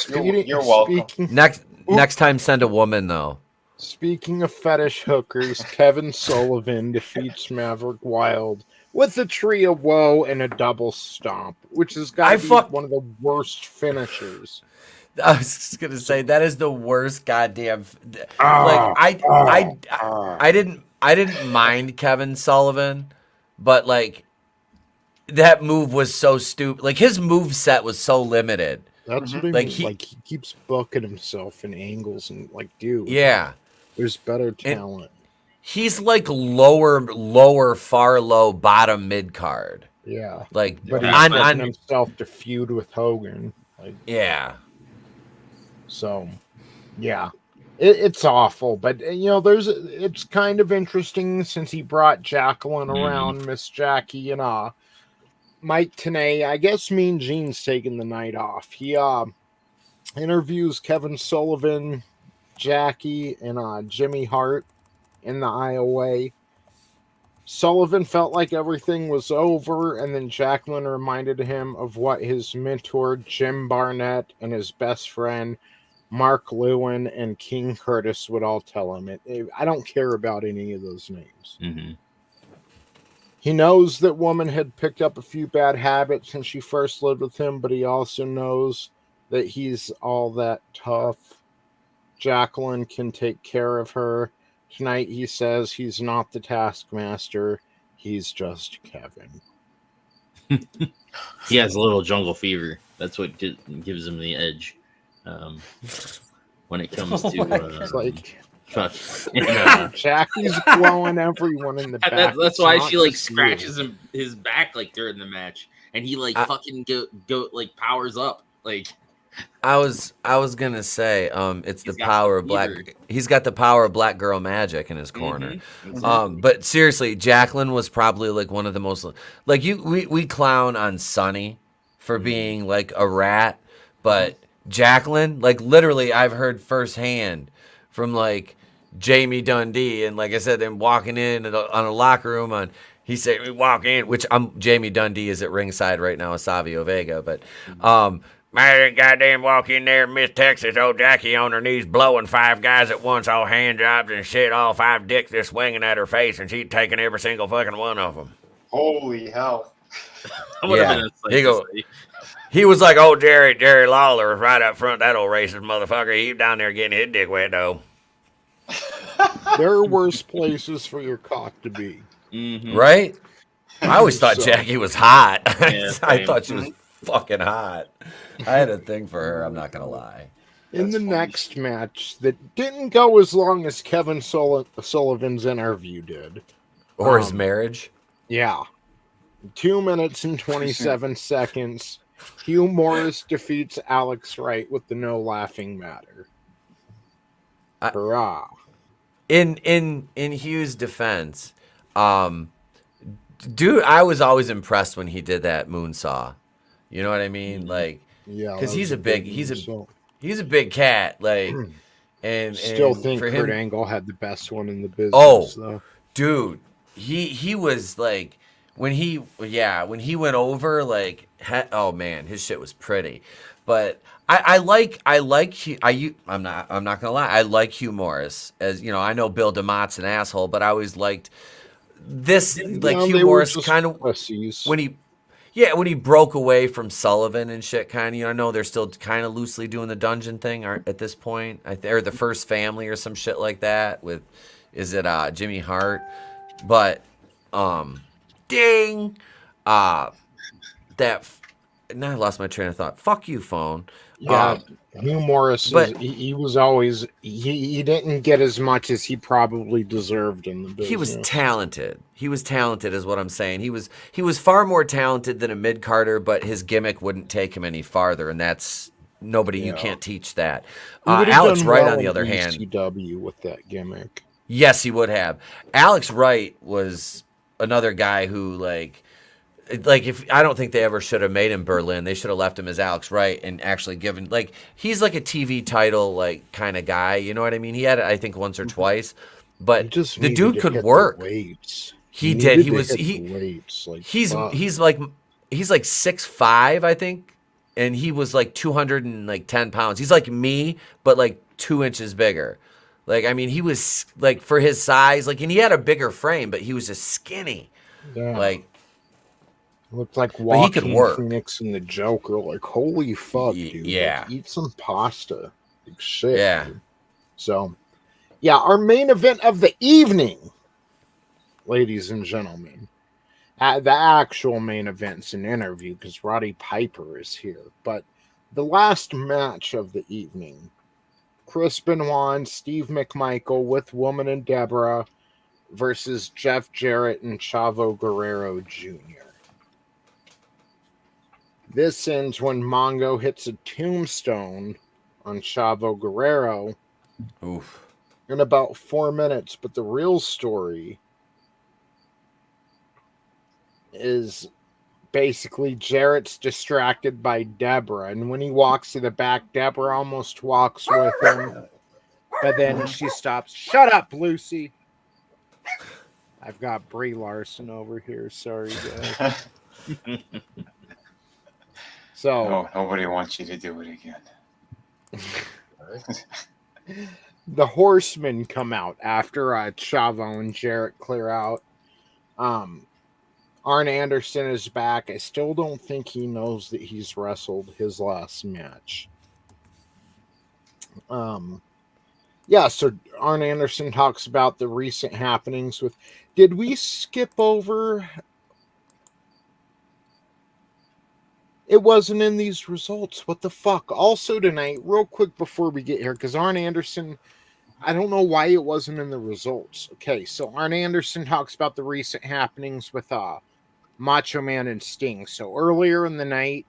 You're welcome. Next time, send a woman though. Speaking of fetish hookers, Kevin Sullivan defeats Maverick Wild with a tree of woe and a double stomp, which has got to be one of the worst finishers. I was just gonna say that is the worst goddamn. I didn't mind Kevin Sullivan, but like that move was so stupid. Like his move set was so limited. That's what I mean. He keeps booking himself in angles and like, dude. Yeah, there's better talent. He's like lower, far low, bottom mid card. Yeah, like but he's on himself to feud with Hogan. Like, yeah. So, yeah, it's awful. But it's kind of interesting since he brought Jacqueline around, Miss Jackie, and Mike Tenay. I guess Mean Gene's taking the night off. He interviews Kevin Sullivan, Jackie, and Jimmy Hart in the IOA. Sullivan felt like everything was over, and then Jacqueline reminded him of what his mentor Jim Barnett and his best friend Mark Lewin and King Curtis would all tell him. I don't care about any of those names. Mm-hmm. He knows that woman had picked up a few bad habits since she first lived with him, but he also knows that he's all that tough. Jacqueline can take care of her. Tonight he says he's not the Taskmaster. He's just Kevin. He has a little jungle fever. That's what gives him the edge. When it comes to Jackie's blowing everyone in the back. That's why she like scratches his back like during the match, and he like fucking go like powers up. Like I was gonna say, it's the power of black. He's got the power of black girl magic in his corner. Mm-hmm. But seriously, Jacqueline was probably like one of the most like we clown on Sunny for being like a rat, but Jacqueline, like literally, I've heard firsthand from like Jamie Dundee, and like I said, them walking in on a locker room he said we walk in, which Jamie Dundee is at ringside right now with Savio Vega, but man, goddamn walk in there, Miss Texas, old Jackie on her knees blowing 5 guys at once, all hand jobs and shit, all 5 dicks just swinging at her face, and she'd taken every single fucking one of them. Holy hell! He was like, oh, Jerry Lawler right up front, that old racist motherfucker. He down there getting his dick wet, though. There are worse places for your cock to be. Mm-hmm. Right? I always thought Jackie was hot. Yeah, I thought she was fucking hot. I had a thing for her, I'm not going to lie. In the next match that didn't go as long as Kevin Sullivan's interview did. Or his marriage. Yeah. 2 minutes and 27 seconds. Hugh Morris defeats Alex Wright with the no laughing matter. Hurrah. In Hugh's defense, dude, I was always impressed when he did that moonsaw. You know what I mean? Like, yeah, because he's a big cat. Like, and still think Kurt Angle had the best one in the business. Oh, dude, he was like. When he went over, like, oh man, his shit was pretty. But I'm not gonna lie, I like Hugh Morris. As you know, I know Bill DeMott's an asshole, but I always liked this. Like Hugh Morris kind of when he Yeah, when he broke away from Sullivan and shit, kind of. I know they're still kind of loosely doing the dungeon thing at this point. Or the First Family or some shit like that with, is it Jimmy Hart? But, ding! Now I lost my train of thought. Fuck you, phone. Yeah, Hugh Morris, he was always, he didn't get as much as he probably deserved in the business. He was talented. He was talented is what I'm saying. He was far more talented than a mid-carder, but his gimmick wouldn't take him any farther, and that's nobody, you can't teach that. Alex Wright, on the other hand, WCW with that gimmick. Yes, he would have. Alex Wright was another guy who, like if I don't think they ever should have made him Berlin. They should have left him as Alex Wright and actually given, like, he's like a TV title, like, kind of guy. You know what I mean? He had it, I think, once or twice, but the dude could work. He did. He's like 6'5", I think, and he was like 210 pounds. He's like me, but like 2 inches bigger. Like, I mean, he was like, for his size, like, and he had a bigger frame, but he was just skinny. Yeah. Like, looked like Joaquin Phoenix and the Joker. Like, holy fuck, dude. Yeah. Like, eat some pasta. Like, shit. Yeah. Dude. So, yeah, our main event of the evening, ladies and gentlemen. The actual main event's an interview because Roddy Piper is here. But the last match of the evening, Chris Benoit and Steve McMichael with Woman and Deborah versus Jeff Jarrett and Chavo Guerrero Jr. This ends when Mongo hits a tombstone on Chavo Guerrero in about 4 minutes. But the real story is basically Jarrett's distracted by Deborah. And when he walks to the back, Deborah almost walks with him. But then she stops. Shut up, Lucy. I've got Brie Larson over here. Sorry, guys. So nobody wants you to do it again. The Horsemen come out after Chavo and Jarrett clear out. Arn Anderson is back. I still don't think he knows that he's wrestled his last match. Yeah, so Arn Anderson talks about the recent happenings with... Did we skip over... It wasn't in these results. What the fuck? Also tonight, real quick before we get here, because Arn Anderson, I don't know why it wasn't in the results. Okay, so Arn Anderson talks about the recent happenings with Macho Man and Sting. So earlier in the night,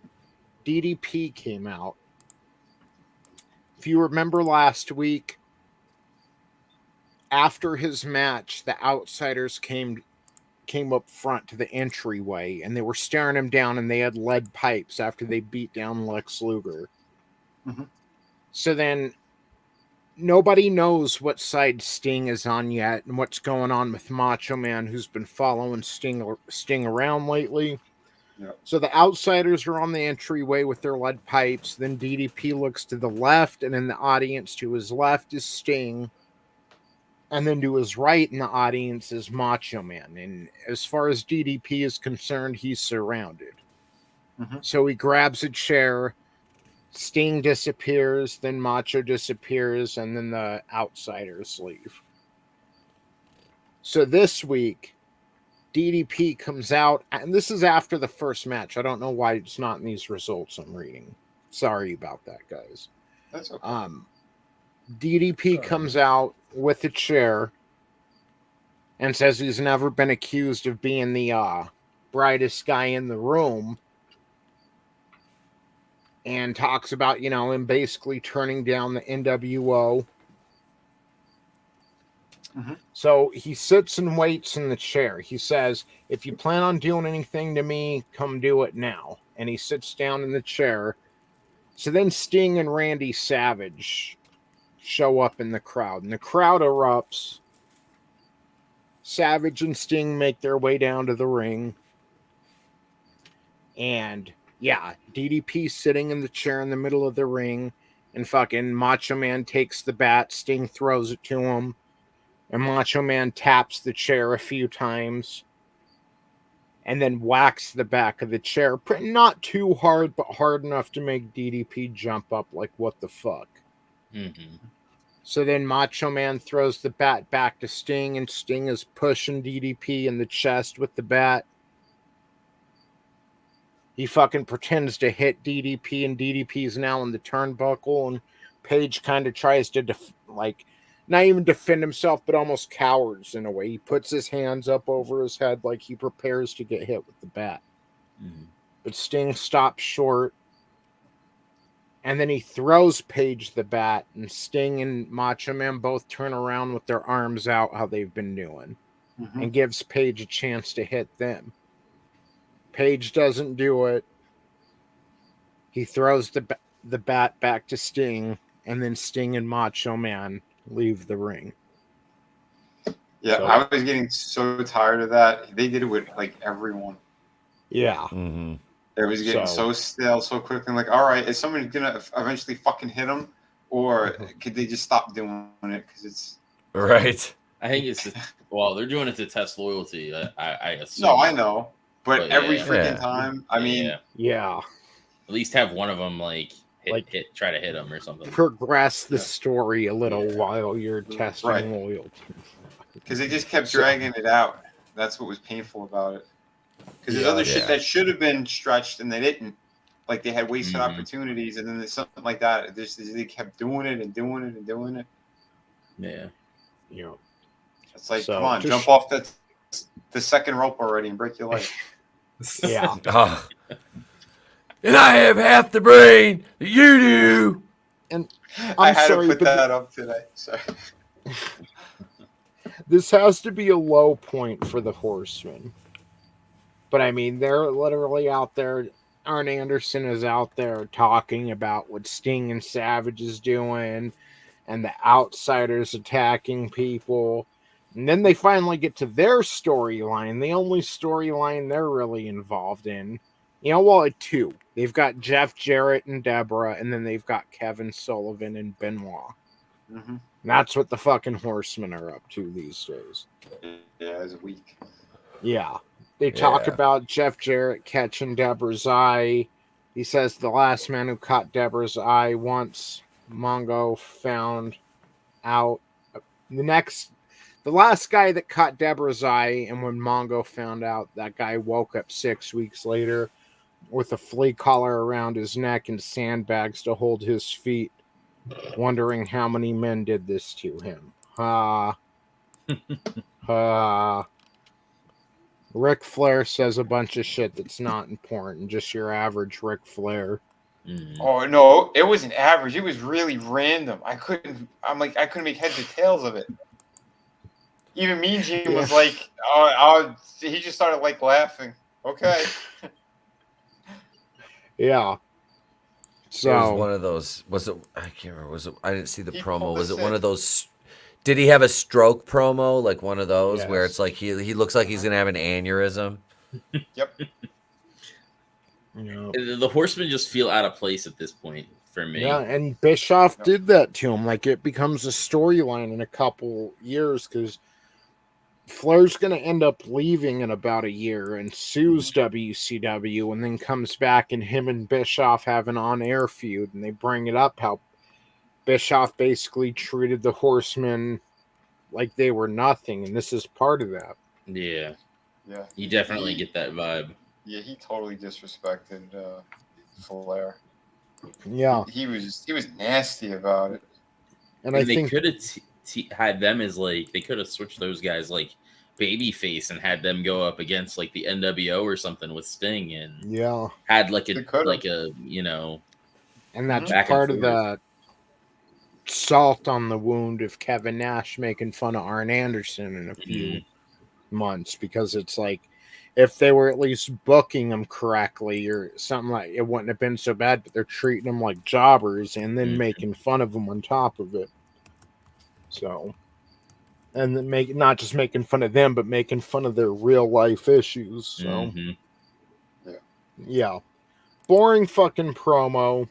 DDP came out. If you remember last week, after his match, the Outsiders came up front to the entryway, and they were staring him down, and they had lead pipes after they beat down Lex Luger. Mm-hmm. So then nobody knows what side Sting is on yet and what's going on with Macho Man, who's been following Sting around lately. Yep. So the Outsiders are on the entryway with their lead pipes. Then DDP looks to the left, and in the audience to his left is Sting. And then to his right in the audience is Macho Man. And as far as DDP is concerned, he's surrounded. Mm-hmm. So he grabs a chair. Sting disappears. Then Macho disappears. And then the Outsiders leave. So this week, DDP comes out. And this is after the first match. I don't know why it's not in these results I'm reading. Sorry about that, guys. That's okay. DDP comes out with a chair and says he's never been accused of being the brightest guy in the room, and talks about, him basically turning down the NWO. Mm-hmm. So he sits and waits in the chair. He says, if you plan on doing anything to me, come do it now. And he sits down in the chair. So then Sting and Randy Savage show up in the crowd, and the crowd erupts. Savage and Sting make their way down to the ring, and DDP sitting in the chair in the middle of the ring, and fucking Macho Man takes the bat, Sting throws it to him, and Macho Man taps the chair a few times, and then whacks the back of the chair. Not too hard, but hard enough to make DDP jump up like, what the fuck? Mm-hmm. So then Macho Man throws the bat back to Sting, and Sting is pushing DDP in the chest with the bat. He fucking pretends to hit DDP, and DDP is now in the turnbuckle, and Page kind of tries to, not even defend himself, but almost cowers in a way. He puts his hands up over his head like he prepares to get hit with the bat. Mm-hmm. But Sting stops short, and then he throws Page the bat, and Sting and Macho Man both turn around with their arms out how they've been doing, and gives Page a chance to hit them. Page doesn't do it. He throws the bat back to Sting, and then Sting and Macho Man leave the ring. Yeah, So, I was getting so tired of that. They did it with like everyone. Yeah. Mm-hmm. It was getting so stale so quickly. I'm like, all right, is somebody gonna eventually fucking hit him, or could they just stop doing it? Because it's right. I think it's they're doing it to test loyalty. I assume. No, I know, but every yeah. freaking time. I mean, yeah. At least have one of them try to hit him or something. Progress the story a little while you're testing loyalty. Because they just kept dragging it out. That's what was painful about it. Because there's other shit that should have been stretched and they didn't. Like they had wasted opportunities, and then there's something like that. They kept doing it and doing it and doing it. Yeah. Yeah. It's like, come on, jump off the second rope already and break your leg. Yeah. And I have half the brain that you do. And I had to put that up today. Sorry. This has to be a low point for the Horsemen. But I mean, they're literally out there. Arn Anderson is out there talking about what Sting and Savage is doing and the outsiders attacking people. And then they finally get to their storyline, the only storyline they're really involved in. Two. They've got Jeff Jarrett and Deborah, and then they've got Kevin Sullivan and Benoit. Mm-hmm. And that's what the fucking Horsemen are up to these days. Yeah, it's weak. Yeah. They talk about Jeff Jarrett catching Deborah's eye. He says the last man who caught Deborah's eye once Mongo found out. The last guy that caught Deborah's eye, and when Mongo found out, that guy woke up 6 weeks later with a flea collar around his neck and sandbags to hold his feet, wondering how many men did this to him. Ric Flair says a bunch of shit that's not important, just your average Ric Flair. Mm. Oh no, it wasn't average. It was really random. I couldn't make heads or tails of it. Even Mean Gene was like, he just started like laughing. Okay. Yeah. So it was one of those. Was it? I can't remember. Was it? I didn't see the promo. Was it one of those? Did he have a stroke promo, like one of those where it's like he looks like he's gonna have an aneurysm? Yep. The Horsemen just feel out of place at this point for me. Yeah, and Bischoff did that to him. Like it becomes a storyline in a couple years because Flair's going to end up leaving in about a year and sues WCW, and then comes back, and him and Bischoff have an on-air feud, and they bring it up how Bischoff basically treated the Horsemen like they were nothing, and this is part of that. Yeah. Yeah. You definitely get that vibe. Yeah, he totally disrespected Flair. Yeah. He was nasty about it. And they I think could have had them as like, they could have switched those guys like babyface and had them go up against like the NWO or something with Sting, and had like a and that's part of the salt on the wound of Kevin Nash making fun of Arn Anderson in a few months, because it's like if they were at least booking them correctly or something, like it wouldn't have been so bad, but they're treating them like jobbers and then making fun of them on top of it. So, and then not just making fun of them, but making fun of their real life issues. So, yeah. Boring fucking promo.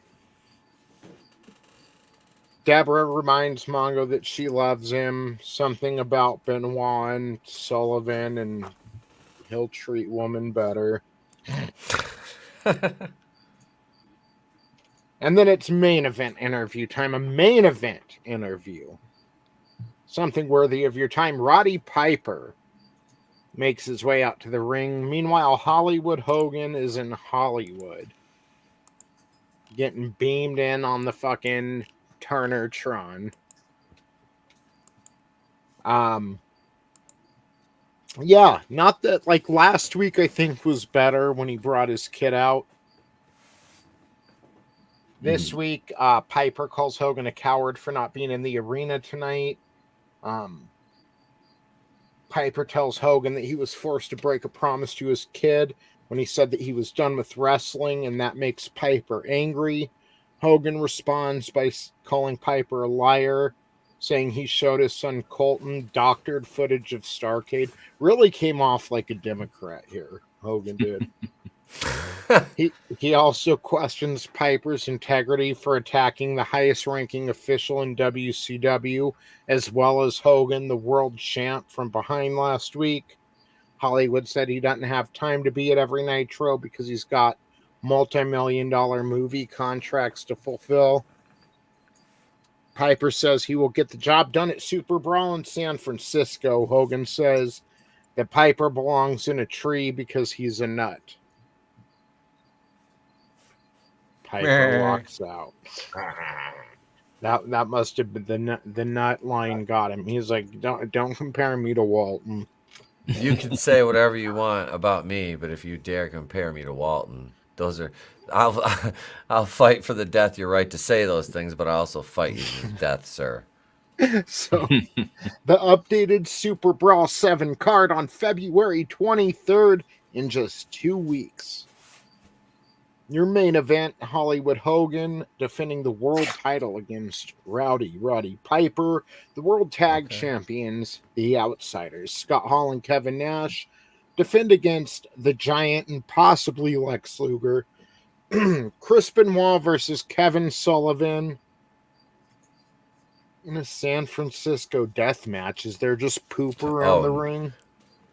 Deborah reminds Mongo that she loves him. Something about Benoit and Sullivan, and He'll treat woman better. And then it's main event interview time. A main event interview. Something worthy of your time. Roddy Piper makes his way out to the ring. Meanwhile, Hollywood Hogan is in Hollywood, getting beamed in on the fucking Turner-tron. Yeah, not that, like, last week I think was better when he brought his kid out. This week, Piper calls Hogan a coward for not being in the arena tonight. Piper tells Hogan that he was forced to break a promise to his kid when he said that he was done with wrestling, and that makes Piper angry. Hogan responds by calling Piper a liar, saying he showed his son Colton doctored footage of Starrcade. Really came off like a Democrat here, Hogan did. He also questions Piper's integrity for attacking the highest ranking official in WCW, as well as Hogan, the world champ, from behind last week. Hollywood said he doesn't have time to be at every Nitro because he's got multi-million-dollar movie contracts to fulfill. Piper says he will get the job done at Super Brawl in San Francisco. Hogan says that Piper belongs in a tree because he's a nut. Piper walks out. That must have been the nut line got him. He's like, don't compare me to Walton. You can say whatever you want about me, but if you dare compare me to Walton, those are I'll fight for the death your right to say those things, but I also fight you to death, sir. So the updated Super Brawl 7 card on February 23rd in just 2 weeks. Your main event, Hollywood Hogan defending the world title against Roddy Piper. The world tag champions, the Outsiders, Scott Hall and Kevin Nash, defend against the Giant and possibly Lex Luger. Chris Benoit versus Kevin Sullivan in a San Francisco death match. Is there just poop around the ring?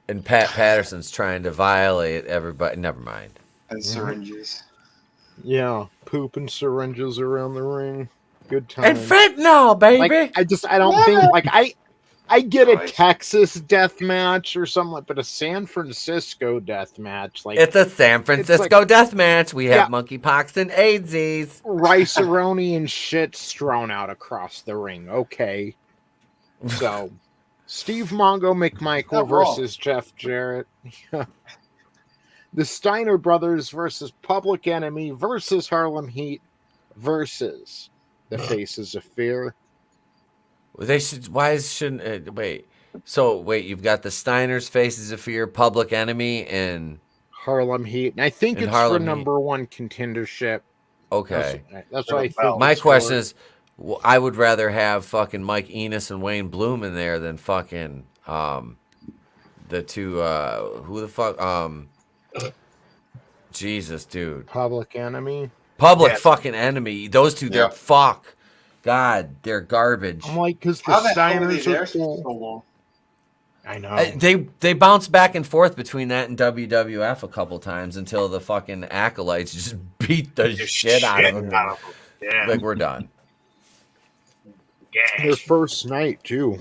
And Pat Patterson's trying to violate everybody. Never mind. And syringes. Yeah, poop and syringes around the ring. Good time. And fentanyl, baby. Like, I don't think, like, I get a Texas death match or something, but a San Francisco death match, like, it's a San Francisco death match. We have monkeypox and AIDSies. Rice-a-roni and shit strewn out across the ring. Okay. So, Steve Mongo McMichael versus Jeff Jarrett. The Steiner Brothers versus Public Enemy versus Harlem Heat versus the Faces of Fear. They should. Why shouldn't wait? So wait, you've got the Steiners, Faces of Fear, Public Enemy, and Harlem Heat, and I think it's for number one contendership. Okay, that's what I think. My question is, I would rather have fucking Mike Enos and Wayne Bloom in there than fucking the two. Who the fuck? Jesus, dude. Public Enemy. Public fucking Enemy. Those two, they're fuck. God, they're garbage. I'm like, because the Steiners are cool. So long? I know. They bounce back and forth between that and WWF a couple times until the fucking acolytes just beat the shit out of them. Yeah. Like, we're done. Yeah. Their first night, too.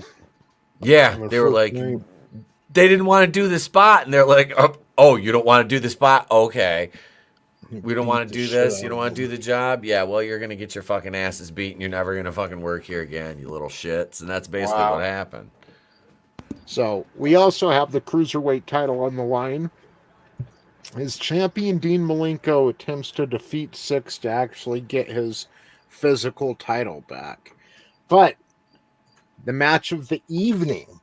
Yeah, they were like, they didn't want to do the spot, and they're like, oh, you don't want to do the spot? Okay. We don't want to do this? You don't want to do the job? Yeah, well, you're going to get your fucking asses beat, and you're never going to fucking work here again, you little shits. And that's basically what happened. So, we also have the Cruiserweight title on the line. As champion Dean Malenko attempts to defeat Six to actually get his physical title back. But the match of the evening,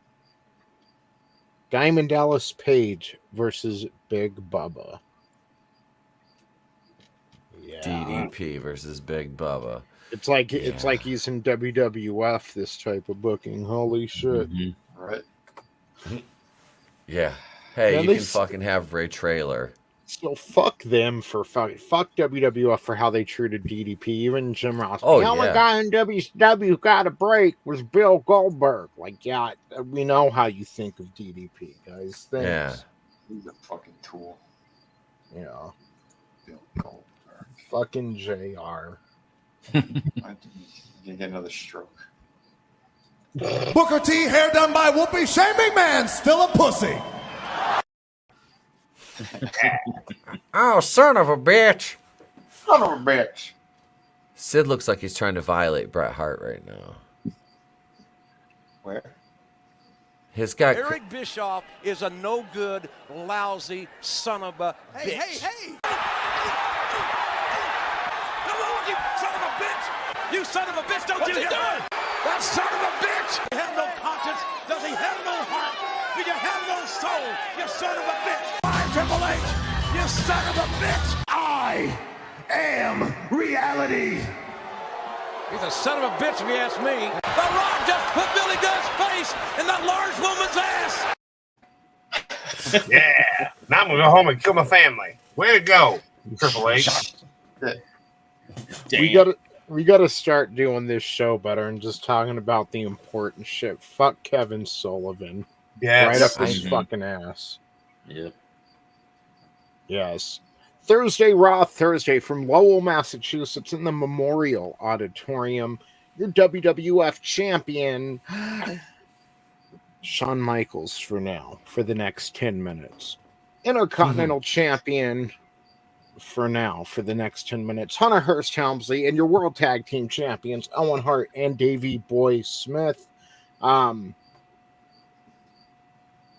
Diamond Dallas Page versus Big Bubba. Yeah. DDP versus Big Bubba. It's like he's in WWF, this type of booking. Holy shit. Mm-hmm. Right. Yeah. Hey, you can fucking have Ray Traylor. So fuck them for fuck WWF for how they treated DDP. Even Jim Ross. Oh, the only guy in WCW who got a break was Bill Goldberg. Like, yeah, we know how you think of DDP, guys. Thanks. He's a fucking tool. Yeah. Bill Goldberg. Fucking JR. You get another stroke. Booker T, hair done by Whoopi. Shane McMahon, still a pussy. Oh, son of a bitch. Son of a bitch. Sid looks like he's trying to violate Bret Hart right now. Where? His guy. Eric Bischoff is a no good, lousy son of a bitch. Hey! Come on, you son of a bitch! You son of a bitch, don't you hear me? That son of a bitch! Does he have no conscience? Does he have no heart? Do you have no soul? You son of a bitch! I'm Triple H! You son of a bitch! I am reality. He's a son of a bitch if you ask me. The Rock just put Billy Gunn's face in that large woman's ass! Yeah. Now I'm going to go home and kill my family. Way to go, Triple H. We gotta start doing this show better and just talking about the important shit. Fuck Kevin Sullivan. Yes. Right up his fucking ass. Yep. Yes. Raw Thursday from Lowell, Massachusetts in the Memorial Auditorium. Your WWF champion, Shawn Michaels for now, for the next 10 minutes. Intercontinental champion for now, for the next 10 minutes. Hunter Hearst Helmsley and your World Tag Team Champions, Owen Hart and Davey Boy Smith.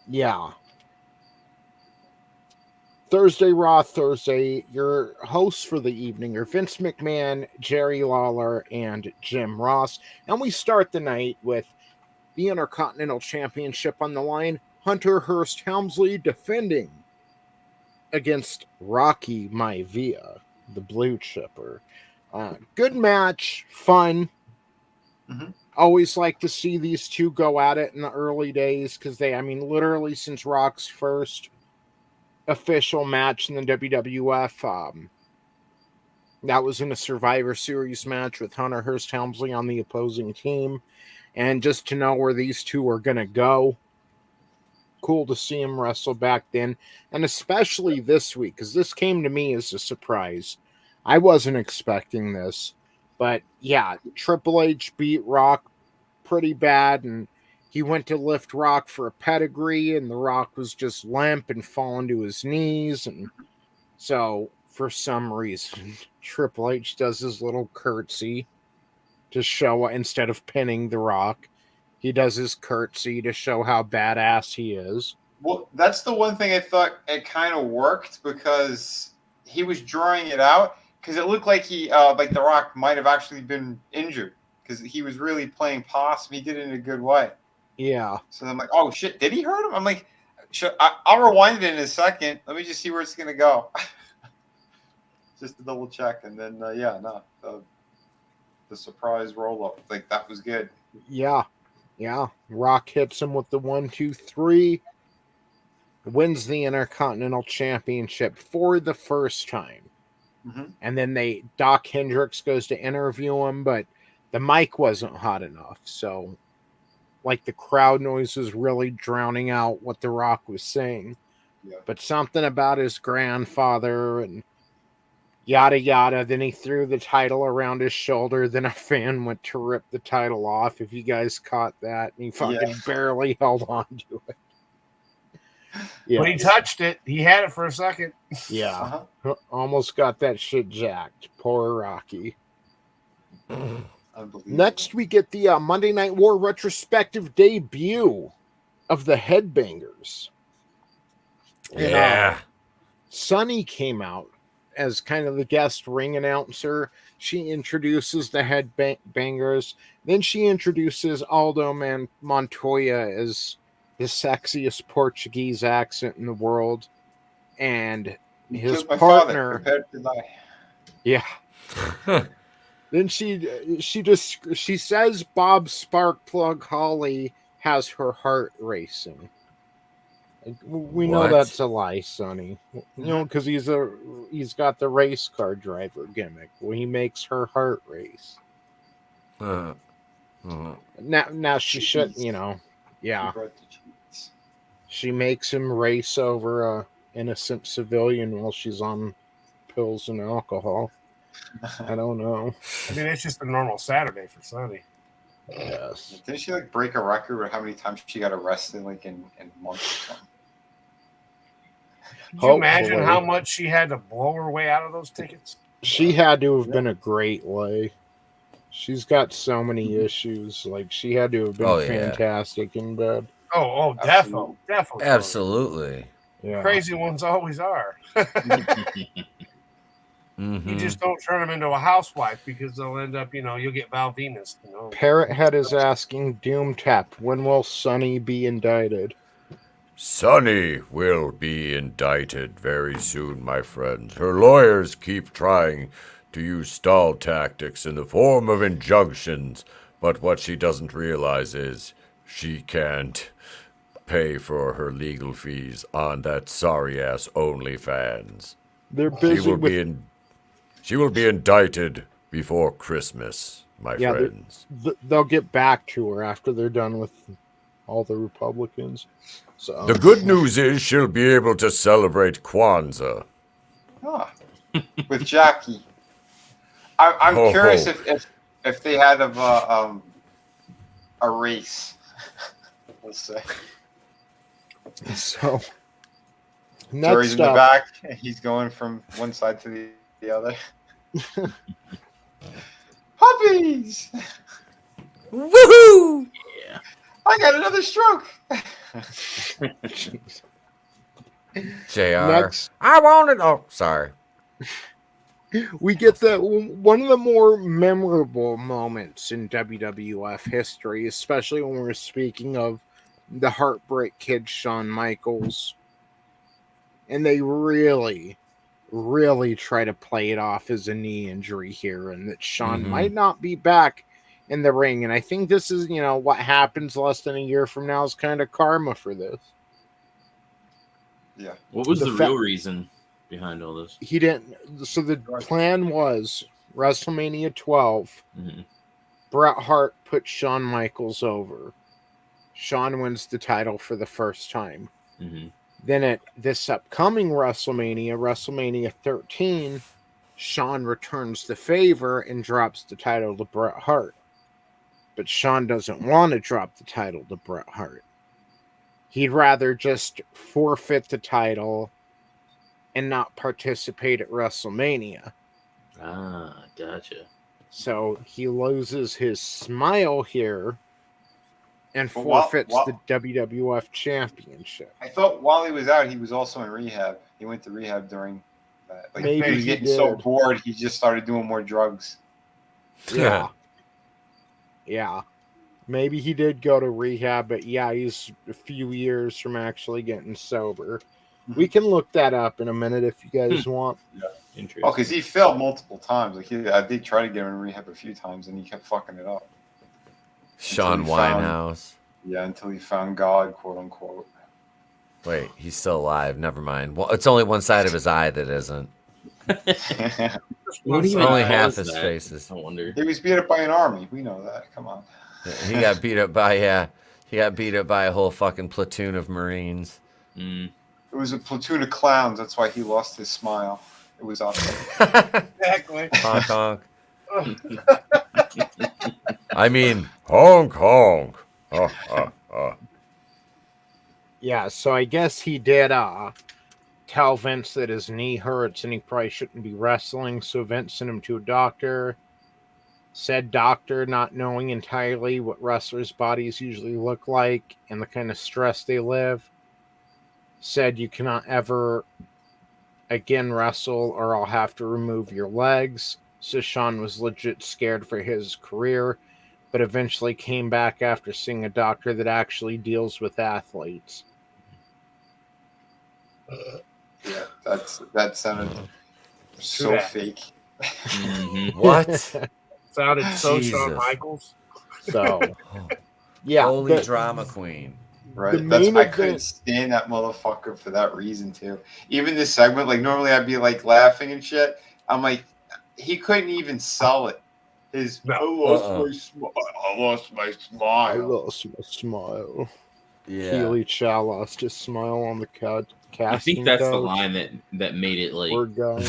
Yeah. Raw Thursday, your hosts for the evening are Vince McMahon, Jerry Lawler, and Jim Ross. And we start the night with the Intercontinental Championship on the line. Hunter Hearst Helmsley defending against Rocky Maivia, the blue chipper. Good match, fun. Mm-hmm. Always like to see these two go at it in the early days because literally since Rock's first official match in the WWF, that was in a Survivor Series match with Hunter Hearst Helmsley on the opposing team. And just to know where these two are going to go, cool to see him wrestle back then, and especially this week, because this came to me as a surprise. I wasn't expecting this, but yeah, Triple H beat Rock pretty bad, and he went to lift Rock for a pedigree, and the Rock was just limp and falling to his knees, and so for some reason, Triple H does his little curtsy to show, instead of pinning the Rock, he does his curtsy to show how badass he is. Well, that's the one thing I thought it kind of worked because he was drawing it out because it looked like like The Rock might have actually been injured because he was really playing possum. He did it in a good way. Yeah. So I'm like, oh shit, did he hurt him? I'm like, I'll rewind it in a second. Let me just see where it's gonna go, just to double check. And then the surprise roll up, like that was good. Yeah. Rock hits him with the 1, 2, 3. Wins the Intercontinental Championship for the first time. Mm-hmm. And then Doc Hendricks goes to interview him, but the mic wasn't hot enough. So, like, the crowd noise was really drowning out what The Rock was saying. Yeah. But something about his grandfather and yada yada. Then he threw the title around his shoulder. Then a fan went to rip the title off. If you guys caught that, and he fucking barely held on to it. Yeah. When he touched it, he had it for a second. Yeah. Almost got that shit jacked. Poor Rocky. Next, we get the Monday Night War retrospective debut of the Headbangers. Yeah. And, Sunny came out as kind of the guest ring announcer. She introduces the Headbangers. Then she introduces Aldo Montoya as the sexiest Portuguese accent in the world. And his partner. Yeah. Then she says Bob Sparkplug Holly has her heart racing. We know that's a lie, Sonny. You know, because he's got the race car driver gimmick where he makes her heart race. Now she should, you know, yeah. She makes him race over a innocent civilian while she's on pills and alcohol. I don't know. I mean, it's just a normal Saturday for Sunny. Yes. Didn't she like break a record with how many times she got arrested like in months or something? Can you imagine how much she had to blow her way out of those tickets? She had to have been a great way. She's got so many issues. Like, she had to have been fantastic in bed. Oh, definitely. Absolutely. Yeah. Crazy ones always are. Mm-hmm. You just don't turn them into a housewife because they'll end up, you'll get Val Venus. Parrothead is asking Doom Tap, when will Sonny be indicted? Sonny will be indicted very soon, my friends. Her lawyers keep trying to use stall tactics in the form of injunctions, but what she doesn't realize is she can't pay for her legal fees on that sorry-ass OnlyFans. They're busy She will be indicted before Christmas, my friends. They'll get back to her after they're done with all the Republicans. So the good news is she'll be able to celebrate Kwanzaa. With Jackie. I'm curious if they had a race. We'll say. So Jerry's in the back. He's going from one side to the other. Puppies! Woohoo! Yeah. I got another stroke. JR. Next, I wanted. Oh, sorry. we get one of the more memorable moments in WWF history, especially when we're speaking of the Heartbreak Kid, Shawn Michaels. And they really try to play it off as a knee injury here and that Shawn might not be back in the ring. And I think this is, what happens less than a year from now is kind of karma for this. Yeah. What was the real reason behind all this? He didn't. So the plan was WrestleMania 12. Bret Hart put Shawn Michaels over. Shawn wins the title for the first time. Then at this upcoming WrestleMania 13, Shawn returns the favor and drops the title to Bret Hart. But Shawn doesn't want to drop the title to Bret Hart. He'd rather just forfeit the title and not participate at WrestleMania. Ah, gotcha. So he loses his smile here and forfeits the WWF Championship. I thought while he was out, he was also in rehab. He went to rehab during that. Like, Maybe he was getting so bored, he just started doing more drugs. Yeah. Yeah. Maybe he did go to rehab, but yeah, he's a few years from actually getting sober. We can look that up in a minute if you guys want. Yeah. Interesting. Oh, because he failed multiple times. Like I did try to get him in rehab a few times, and he kept fucking it up. Shawn Winehouse. Until he found God, quote unquote. Wait, he's still alive. Never mind. Well, it's only one side of his eye that isn't. Only half his face is. I wonder. He was beat up by an army. We know that. Come on. He got beat up by a whole fucking platoon of Marines. It was a platoon of clowns. That's why he lost his smile. It was awesome. Exactly. Honk honk. I mean, honk honk. Yeah, so I guess he did tell Vince that his knee hurts and he probably shouldn't be wrestling. So Vince sent him to a doctor. Said doctor, not knowing entirely what wrestlers' bodies usually look like and the kind of stress they live, said you cannot ever again wrestle or I'll have to remove your legs. So Shawn was legit scared for his career, but eventually came back after seeing a doctor that actually deals with athletes. Yeah, that sounded so fake. What? Sounded so Shawn Michaels. So, yeah. Holy drama queen. Right. I couldn't stand that motherfucker for that reason, too. Even this segment, like, normally I'd be, like, laughing and shit. I'm like, he couldn't even sell it. I lost my smile. I lost my smile. Keely Chow lost his smile on the casting I think that's the couch. line that made it like Poor guy.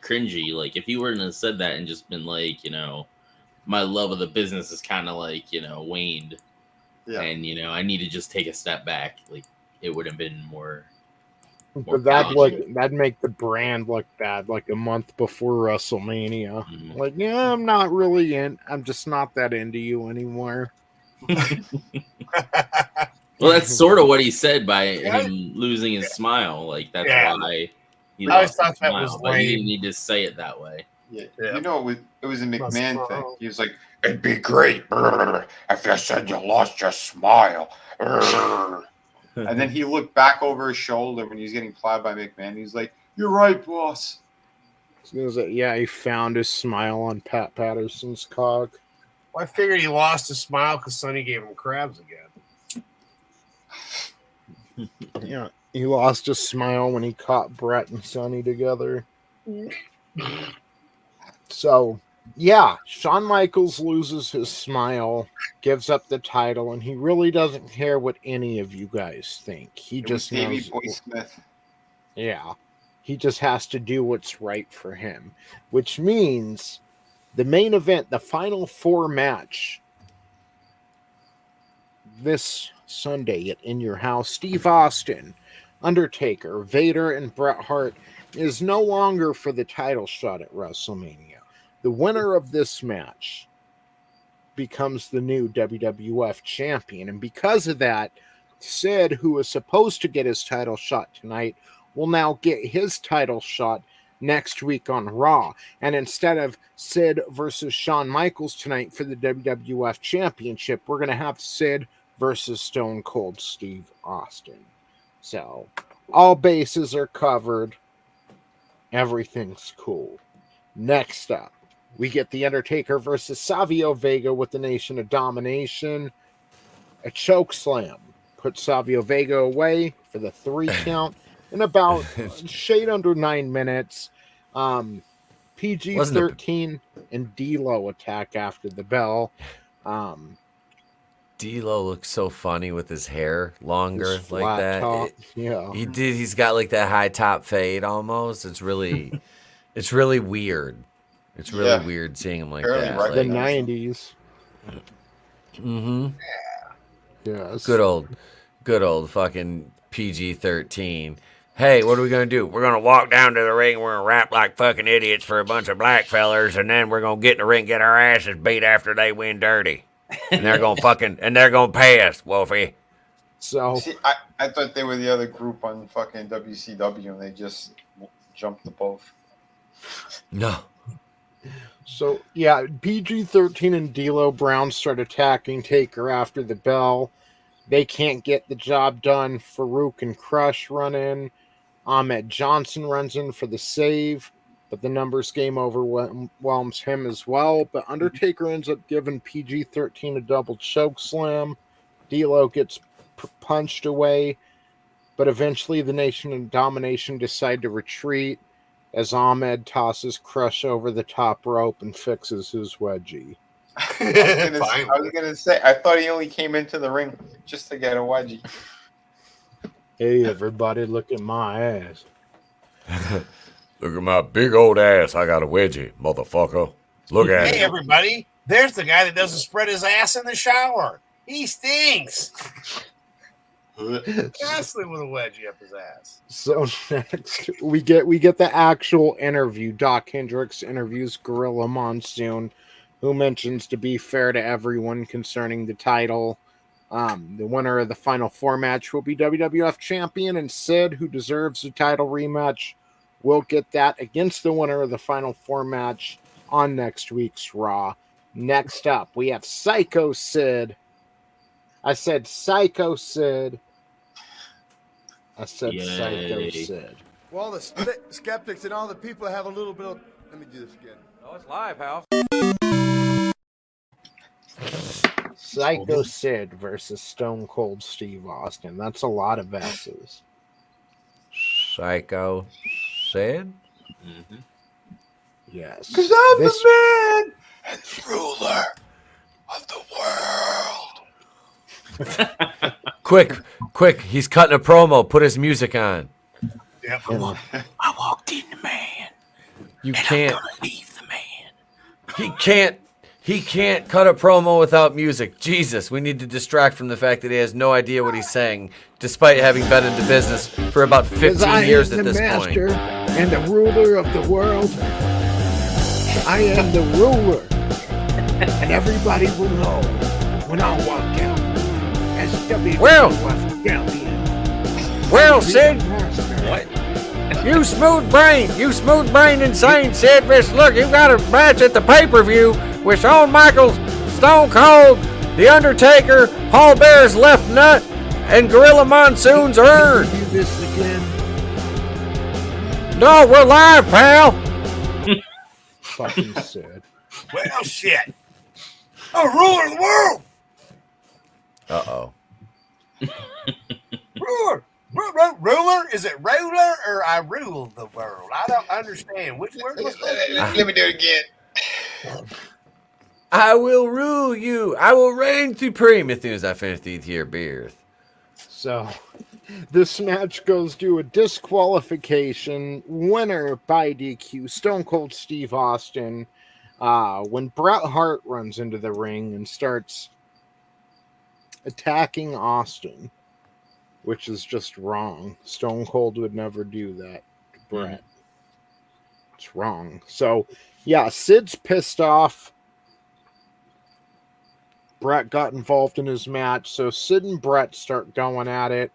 cringy. Like if he wouldn't have said that and just been like, my love of the business is kind of like, waned. Yeah. And I need to just take a step back. Like it would have been more. But that'd make the brand look bad. Like a month before WrestleMania, Mhm. like, yeah, I'm not really in. I'm just not that into you anymore. Well, that's sort of what he said by him losing his smile. Like that's why he I always lost thought his that smile. was But he didn't lame. need to say it that way. Yeah. Yeah. It was a McMahon thing. He was like, It'd be great if you said you lost your smile. and then he looked back over his shoulder when he was getting plowed by McMahon. He's like, "You're right, boss." Yeah, he found his smile on Pat Patterson's cock. Well, I figured he lost his smile because Sonny gave him crabs again. Yeah, he lost his smile when he caught Brett and Sonny together. So, yeah, Shawn Michaels loses his smile, gives up the title, and he really doesn't care what any of you guys think. He It was just Davey knows. Boy Smith. Yeah, he just has to do what's right for him, which means the main event, the Final Four match, this Sunday at In Your House, Steve Austin, Undertaker, Vader, and Bret Hart is no longer for the title shot at WrestleMania. The winner of this match becomes the new WWF champion, and because of that, Sid, who is supposed to get his title shot tonight, will now get his title shot next week on Raw. And instead of Sid versus Shawn Michaels tonight for the WWF Championship, we're going to have Sid versus Stone Cold Steve Austin. So, all bases are covered. Everything's cool. Next up, we get The Undertaker versus Savio Vega with the Nation of Domination. A choke slam puts Savio Vega away for the 3 count in about shade under 9 minutes. PG-13 and D-Lo attack after the bell. D-Lo looks so funny with his hair longer like that. Top. Yeah. He's got like that high top fade almost. It's really weird. It's really weird seeing him like that. Right. The 90s. Mm-hmm. Yes. Good old fucking PG-13. Hey, what are we gonna do? We're gonna walk down to the ring. We're gonna rap like fucking idiots for a bunch of black fellers, and then we're gonna get in the ring, and get our asses beat after they win dirty, and they're gonna pay us, Wolfie. So See, I thought they were the other group on fucking WCW, and they just jumped the both. No. So, yeah, PG-13 and D'Lo Brown start attacking Taker after the bell. They can't get the job done. Farouk and Crush run in. Ahmed Johnson runs in for the save, but the numbers game overwhelms him as well. But Undertaker ends up giving PG-13 a double choke slam. D'Lo gets punched away, but eventually the Nation of Domination decide to retreat as Ahmed tosses Crush over the top rope and fixes his wedgie. I was gonna say, I thought he only came into the ring just to get a wedgie. Hey, everybody, look at my ass. Look at my big old ass. I got a wedgie, motherfucker. Look at Hey, it. everybody. There's the guy that doesn't spread his ass in the shower. He stinks. Constantly with a wedgie up his ass. So next, we get the actual interview. Doc Hendricks interviews Gorilla Monsoon, who mentions to be fair to everyone concerning the title. The winner of the Final Four match will be WWF Champion, and Sid, who deserves the title rematch, will get that against the winner of the Final Four match on next week's Raw. Next up, we have Psycho Sid. I said Psycho Sid. I said Psycho Sid. Well, the skeptics and all the people have a little bit of... Let me do this again. Oh, it's live, pal. Psycho Sid versus Stone Cold Steve Austin. That's a lot of S's. Psycho Sid? Mm-hmm. Yes. Because I'm the man and ruler of the world. Quick. He's cutting a promo. Put his music on. Yeah. I walked in the man. You can't. I'm gonna leave the man. He can't cut a promo without music. Jesus, we need to distract from the fact that he has no idea what he's saying, despite having been in the business for about 15 years at this point. And the ruler of the world. I am the ruler. And everybody will know when I walk out as WWF champion. Well, Sid, What? you smooth brain insane, Sid. Look, you got a match at the pay-per-view with Shawn Michaels, Stone Cold, The Undertaker, Paul Bear's left nut, and Gorilla Monsoon's urn. Do this again. No, we're live, pal. Fucking Sid. Well, shit. I'm ruler of the world. Uh-oh. Ruler. Ruler? Is it ruler or I rule the world? I don't understand. Which word was that? Let me do it again. I will rule you. I will reign supreme as soon as I finish these here beers. So, this match goes to a disqualification. Winner by DQ, Stone Cold Steve Austin. When Bret Hart runs into the ring and starts attacking Austin, which is just wrong. Stone Cold would never do that to Bret. It's wrong. So, yeah, Sid's pissed off. Bret got involved in his match, so Sid and Bret start going at it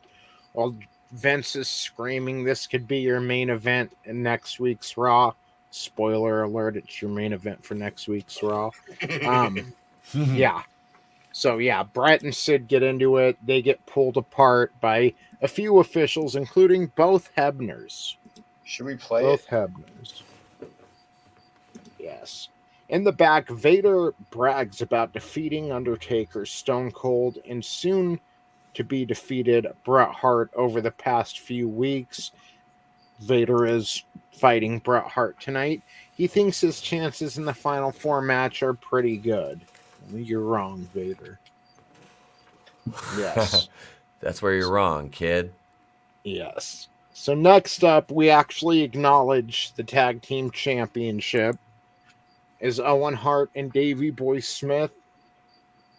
while Vince is screaming, this could be your main event in next week's Raw. Spoiler alert, it's your main event for next week's Raw. Yeah. So, yeah, Bret and Sid get into it. They get pulled apart by a few officials, including both Hebners. Should we play Both it? Hebners. Yes. In the back, Vader brags about defeating Undertaker, Stone Cold, and soon to be defeated Bret Hart over the past few weeks. Vader is fighting Bret Hart tonight. He thinks his chances in the Final Four match are pretty good. You're wrong, Vader. Yes. That's where you're wrong, kid. Yes. So next up, we actually acknowledge the Tag Team Championship as Owen Hart and Davey Boy Smith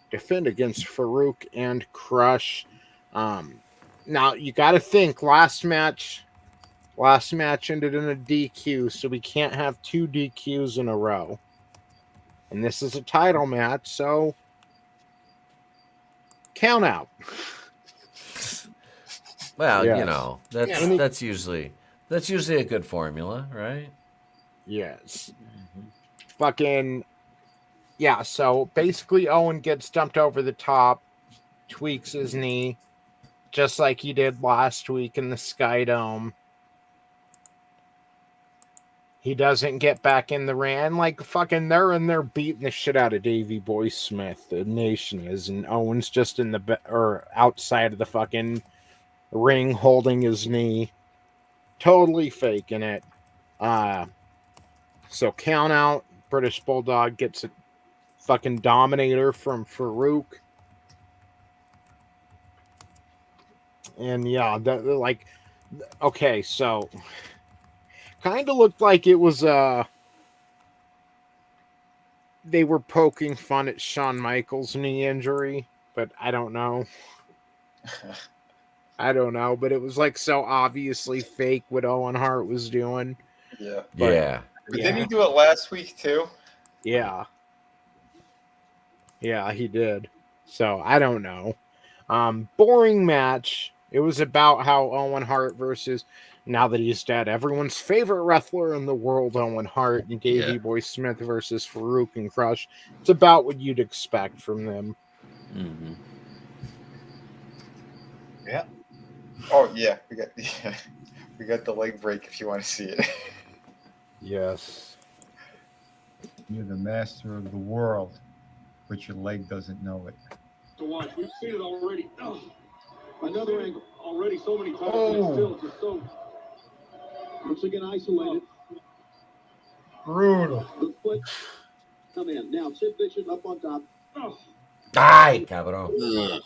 defend against Farouk and Crush. Now, you got to think, last match ended in a DQ, so we can't have 2 DQs in a row. And this is a title match, so count out. Well, Yes. you know, that's usually a good formula, right? Yes. Fucking, yeah, so basically Owen gets dumped over the top, tweaks his knee, just like he did last week in the Sky Dome. He doesn't get back in the ring, and like fucking they're in there beating the shit out of Davey Boy Smith, the Nation is, and Owen's just in or outside of the fucking ring holding his knee. Totally faking it. So count out. British Bulldog gets a fucking Dominator from Farouk. And yeah, okay, so kind of looked like it was they were poking fun at Shawn Michaels' knee injury, but I don't know. But it was like so obviously fake what Owen Hart was doing. Yeah. Yeah. But didn't he do it last week too? Yeah. Yeah, he did. So I don't know. Boring match. It was about how Owen Hart versus, now that he's dead, everyone's favorite wrestler in the world, Owen Hart, and Davey Boy Smith versus Farouk and Crush. It's about what you'd expect from them. Mm-hmm. Yeah. Oh yeah, we got the leg break if you want to see it. Yes. You're the master of the world, but your leg doesn't know it. To watch, we've seen it already. Oh, another angle. Already so many times. Oh. Still just so. Once again isolated. Brutal. The foot. Come in now. Sid Vicious up on top. Oh. Ay, cabrón.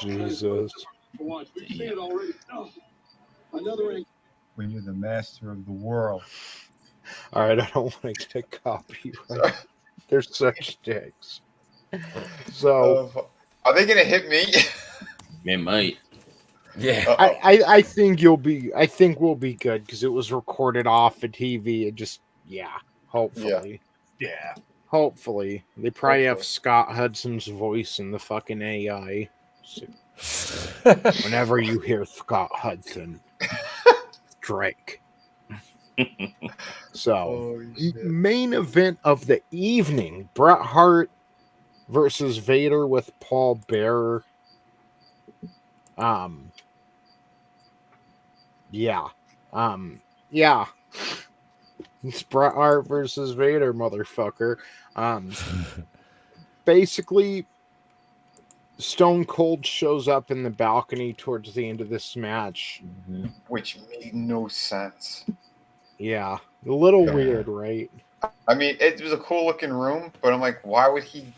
Jesus. When you're the master of the world. All right, I don't want to get copyright. They're such dicks. So, are they gonna hit me? It might. Yeah. I think you'll be. I think we'll be good because it was recorded off of TV. It just, hopefully, hopefully they probably have Scott Hudson's voice in the fucking AI. So, whenever you hear Scott Hudson, Drake. So, main event of the evening: Bret Hart versus Vader with Paul Bearer. It's Bret Hart versus Vader, motherfucker. Basically, Stone Cold shows up in the balcony towards the end of this match, which made no sense. Yeah, a little weird, right? I mean, it was a cool looking room, but I'm like, why would he?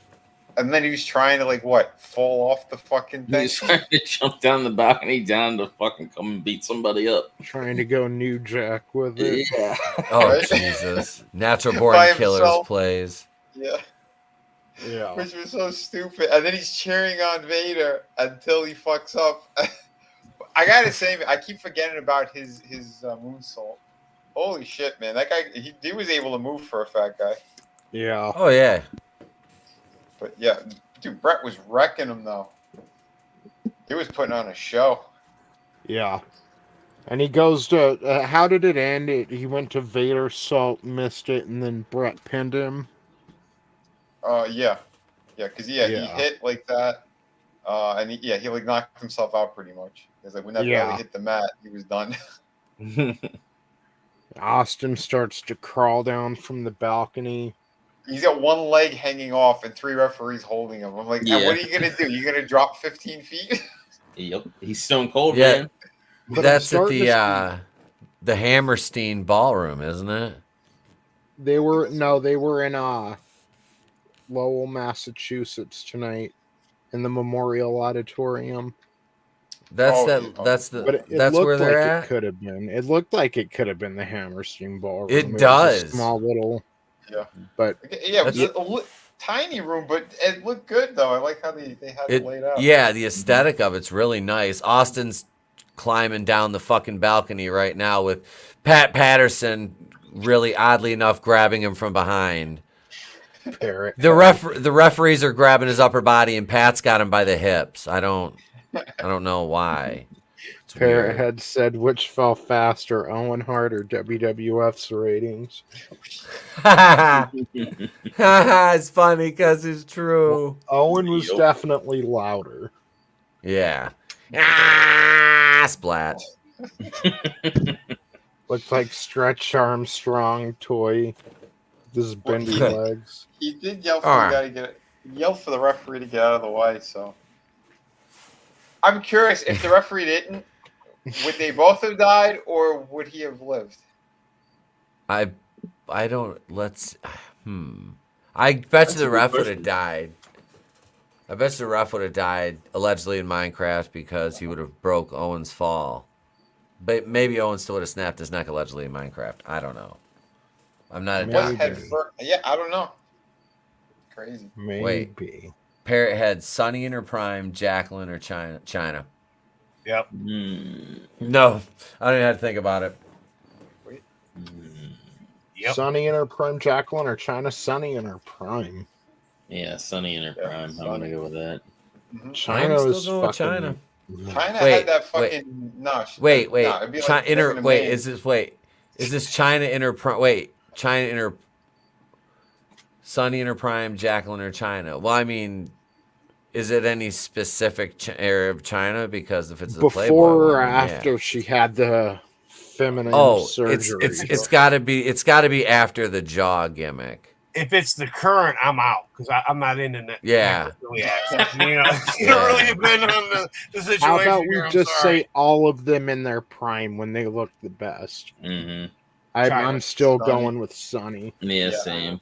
And then he was trying to fall off the fucking thing. He's trying to jump down the balcony down to fucking come and beat somebody up. Trying to go New Jack with it. Yeah. Oh, Right? Jesus. Natural Born Killers plays. Yeah. Yeah. Which was so stupid. And then he's cheering on Vader until he fucks up. I gotta say, I keep forgetting about his moonsault. Holy shit, man. That guy, he was able to move for a fat guy. Yeah. Oh, yeah. But yeah, dude, Bret was wrecking him, though. He was putting on a show. Yeah. And he goes to, how did it end? He went to Vader, Salt, missed it, and then Bret pinned him. Yeah. Yeah, because, he hit like that. And he knocked himself out pretty much. Because when that belly hit the mat, he was done. Austin starts to crawl down from the balcony. He's got one leg hanging off and 3 referees holding him. I'm like, what are you going to do? You going to drop 15 feet? Yep. He's Stone Cold, man. But that's at the Hammerstein Ballroom, isn't it? They were in Lowell, Massachusetts tonight in the Memorial Auditorium. That's where they're at. It could have been. It looked like it could have been the Hammerstein Ballroom. It does. Was a small little. Yeah. But it was a tiny room, but it looked good though. I like how they had it laid out. Yeah, the aesthetic of it's really nice. Austin's climbing down the fucking balcony right now with Pat Patterson, really oddly enough, grabbing him from behind. The referees are grabbing his upper body, and Pat's got him by the hips. I don't know why. Parrot had said, which fell faster, Owen Hart or WWF's ratings? It's funny because it's true. Owen was definitely louder. Yeah. Splat. Looked like Stretch Armstrong toy. His bendy legs. He did yell for the guy to get it. He yelled for the referee to get out of the way. So I'm curious if the referee didn't. Would they both have died, or would he have lived? I don't. I bet you the ref would have died. I bet you the ref would have died allegedly in Minecraft because he would have broke Owen's fall. But maybe Owen still would have snapped his neck allegedly in Minecraft. I don't know. I'm not a doctor. Yeah, I don't know. Crazy. Maybe. Wait. Parrot had Sunny in her prime, Jacqueline or China. Yep. No, I don't even have to think about it. Yep. Sunny in her prime, Jacqueline or China? Sunny in her prime. Yeah, Sunny in her prime. I'm gonna go with that. China was fucking. China had that fucking Is this China in her prime? Wait, China in her. Sunny in her prime, Jacqueline or China? Well, I mean, is it any specific area of China? Because if it's the before Playboy or after she had the feminine surgery, it's got to be after the jaw gimmick. If it's the current, I'm out because I'm not into that. Yeah, it's really depending on the situation. How about we just say all of them in their prime when they look the best? Mm-hmm. I'm still going with Sunny. Yeah, same.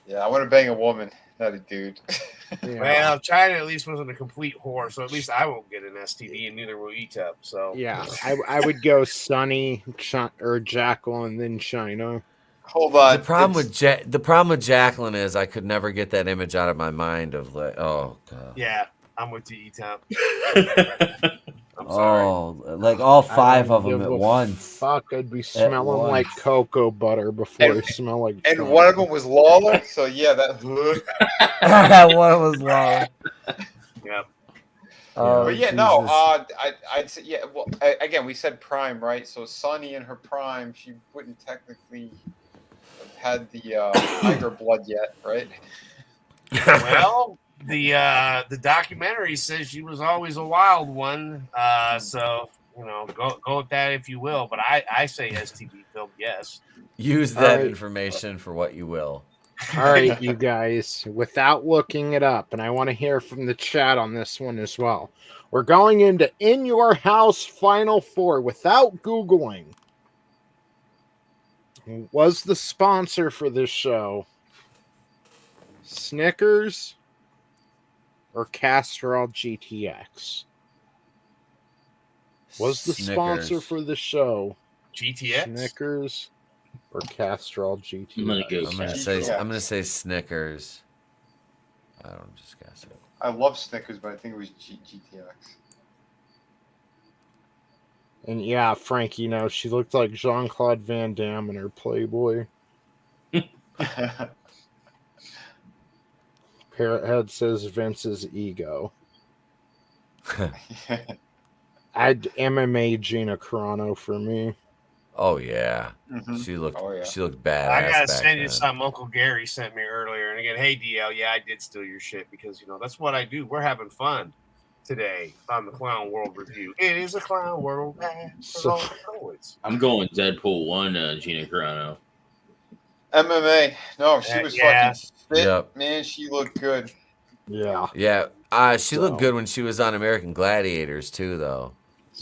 Yeah, I want to bang a woman, not a dude. Yeah. Well, China at least wasn't a complete whore, so at least I won't get an STD, and neither will Etep. So Yeah, I would go Sunny or Jackal and then China. Hold on. The problem with Jacqueline is I could never get that image out of my mind of like, oh god. yeah, I'm with you, Etep. I'm sorry. Oh, like all 5 of them at once. Fuck, I'd be smelling like cocoa butter before I smell like. And one of them was Lawler, so yeah, that. One was Lawler. Yep. Oh, but yeah, Jesus. no, I'd say yeah. Well, again, we said prime, right? So Sunny in her prime, she wouldn't technically have had the tiger blood yet, right? Well, the documentary says she was always a wild one. So go with that if you will. But I say STD film, yes. Use that information for what you will. All right, you guys, without looking it up, and I want to hear from the chat on this one as well. We're going into In Your House Final Four without Googling. Was the sponsor for this show Snickers or Castrol GTX? Was the sponsor for the show GTX? Snickers or Castrol GTX? I'm gonna say Snickers. I don't just guess it. I love Snickers, but I think it was GTX. And yeah, Frank, she looked like Jean-Claude Van Damme in her Playboy. Parrot Head says Vince's ego. I'd MMA Gina Carano for me. Oh yeah, she looked badass. I gotta back send you then. something Uncle Gary sent me earlier. And again, hey DL, yeah, I did steal your shit because that's what I do. We're having fun today on the Clown World Review. It is a Clown World. I'm going Deadpool 1, Gina Carano. MMA. No, she was fucking fit. Yep. Man, she looked good. Yeah. Yeah. She looked good when she was on American Gladiators too, though.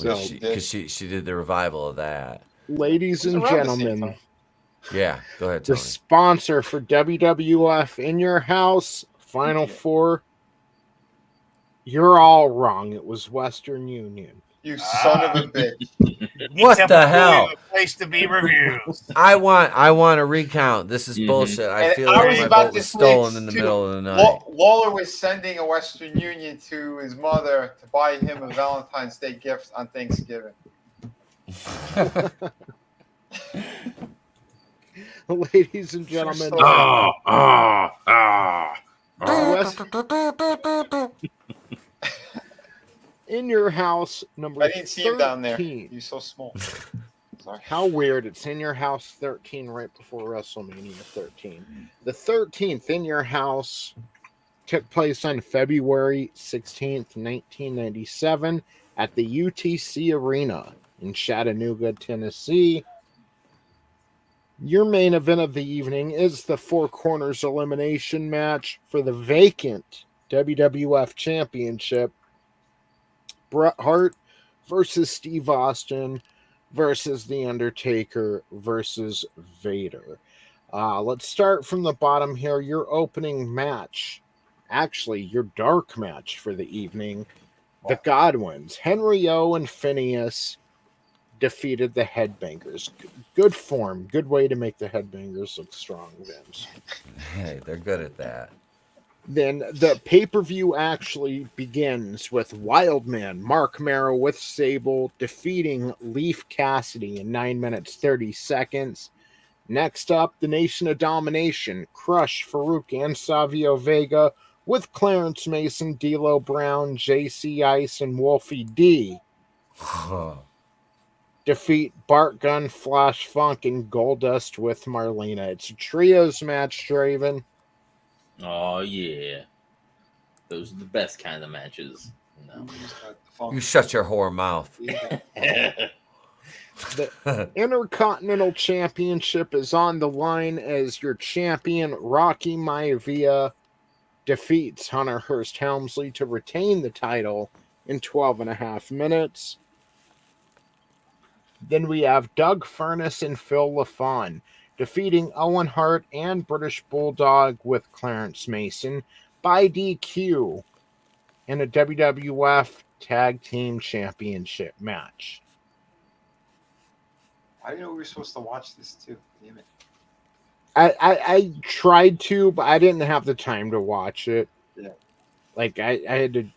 Because she did the revival of that. Ladies and gentlemen. Yeah, go ahead, The Tony. sponsor for WWF In Your House Final Four. You're all wrong. It was Western Union. You son of a bitch. What the hell? Place to be reviews. I want a recount. This is bullshit. I feel like my vote was stolen in the middle of the night. Lawler was sending a Western Union to his mother to buy him a Valentine's Day gift on Thanksgiving. Ladies and gentlemen. In Your House number 13. I didn't see him down there. He's so small. Sorry. How weird. It's In Your House 13 right before WrestleMania 13. The 13th In Your House took place on February 16th, 1997 at the UTC Arena in Chattanooga, Tennessee. Your main event of the evening is the Four Corners elimination match for the vacant WWF Championship. Bret Hart versus Steve Austin versus The Undertaker versus Vader. Let's start from the bottom here. Your opening match, actually your dark match for the evening, the Godwins, Henry O and Phineas defeated the Headbangers. Good form, good way to make the Headbangers look strong, Vince. Hey, they're good at that. Then the pay-per-view actually begins with Wildman Mark Merrow with Sable defeating Leaf Cassidy in 9 minutes 30 seconds. Next up, the Nation of Domination Crush Farouk and Savio Vega with Clarence Mason, D'Lo Brown, JC Ice, and Wolfie D. Defeat Bart Gunn, Flash Funk, and Goldust with Marlena. It's a trios match, Draven. Oh, yeah. Those are the best kind of matches. No. You shut your whore mouth. The Intercontinental Championship is on the line as your champion, Rocky Maivia, defeats Hunter Hearst Helmsley to retain the title in 12.5 minutes. Then we have Doug Furnace and Phil LaFon defeating Owen Hart and British Bulldog with Clarence Mason. by DQ in a WWF Tag Team Championship match. I didn't know we were supposed to watch this too. Damn it. I tried to, but I didn't have the time to watch it. Yeah. Like, I had to,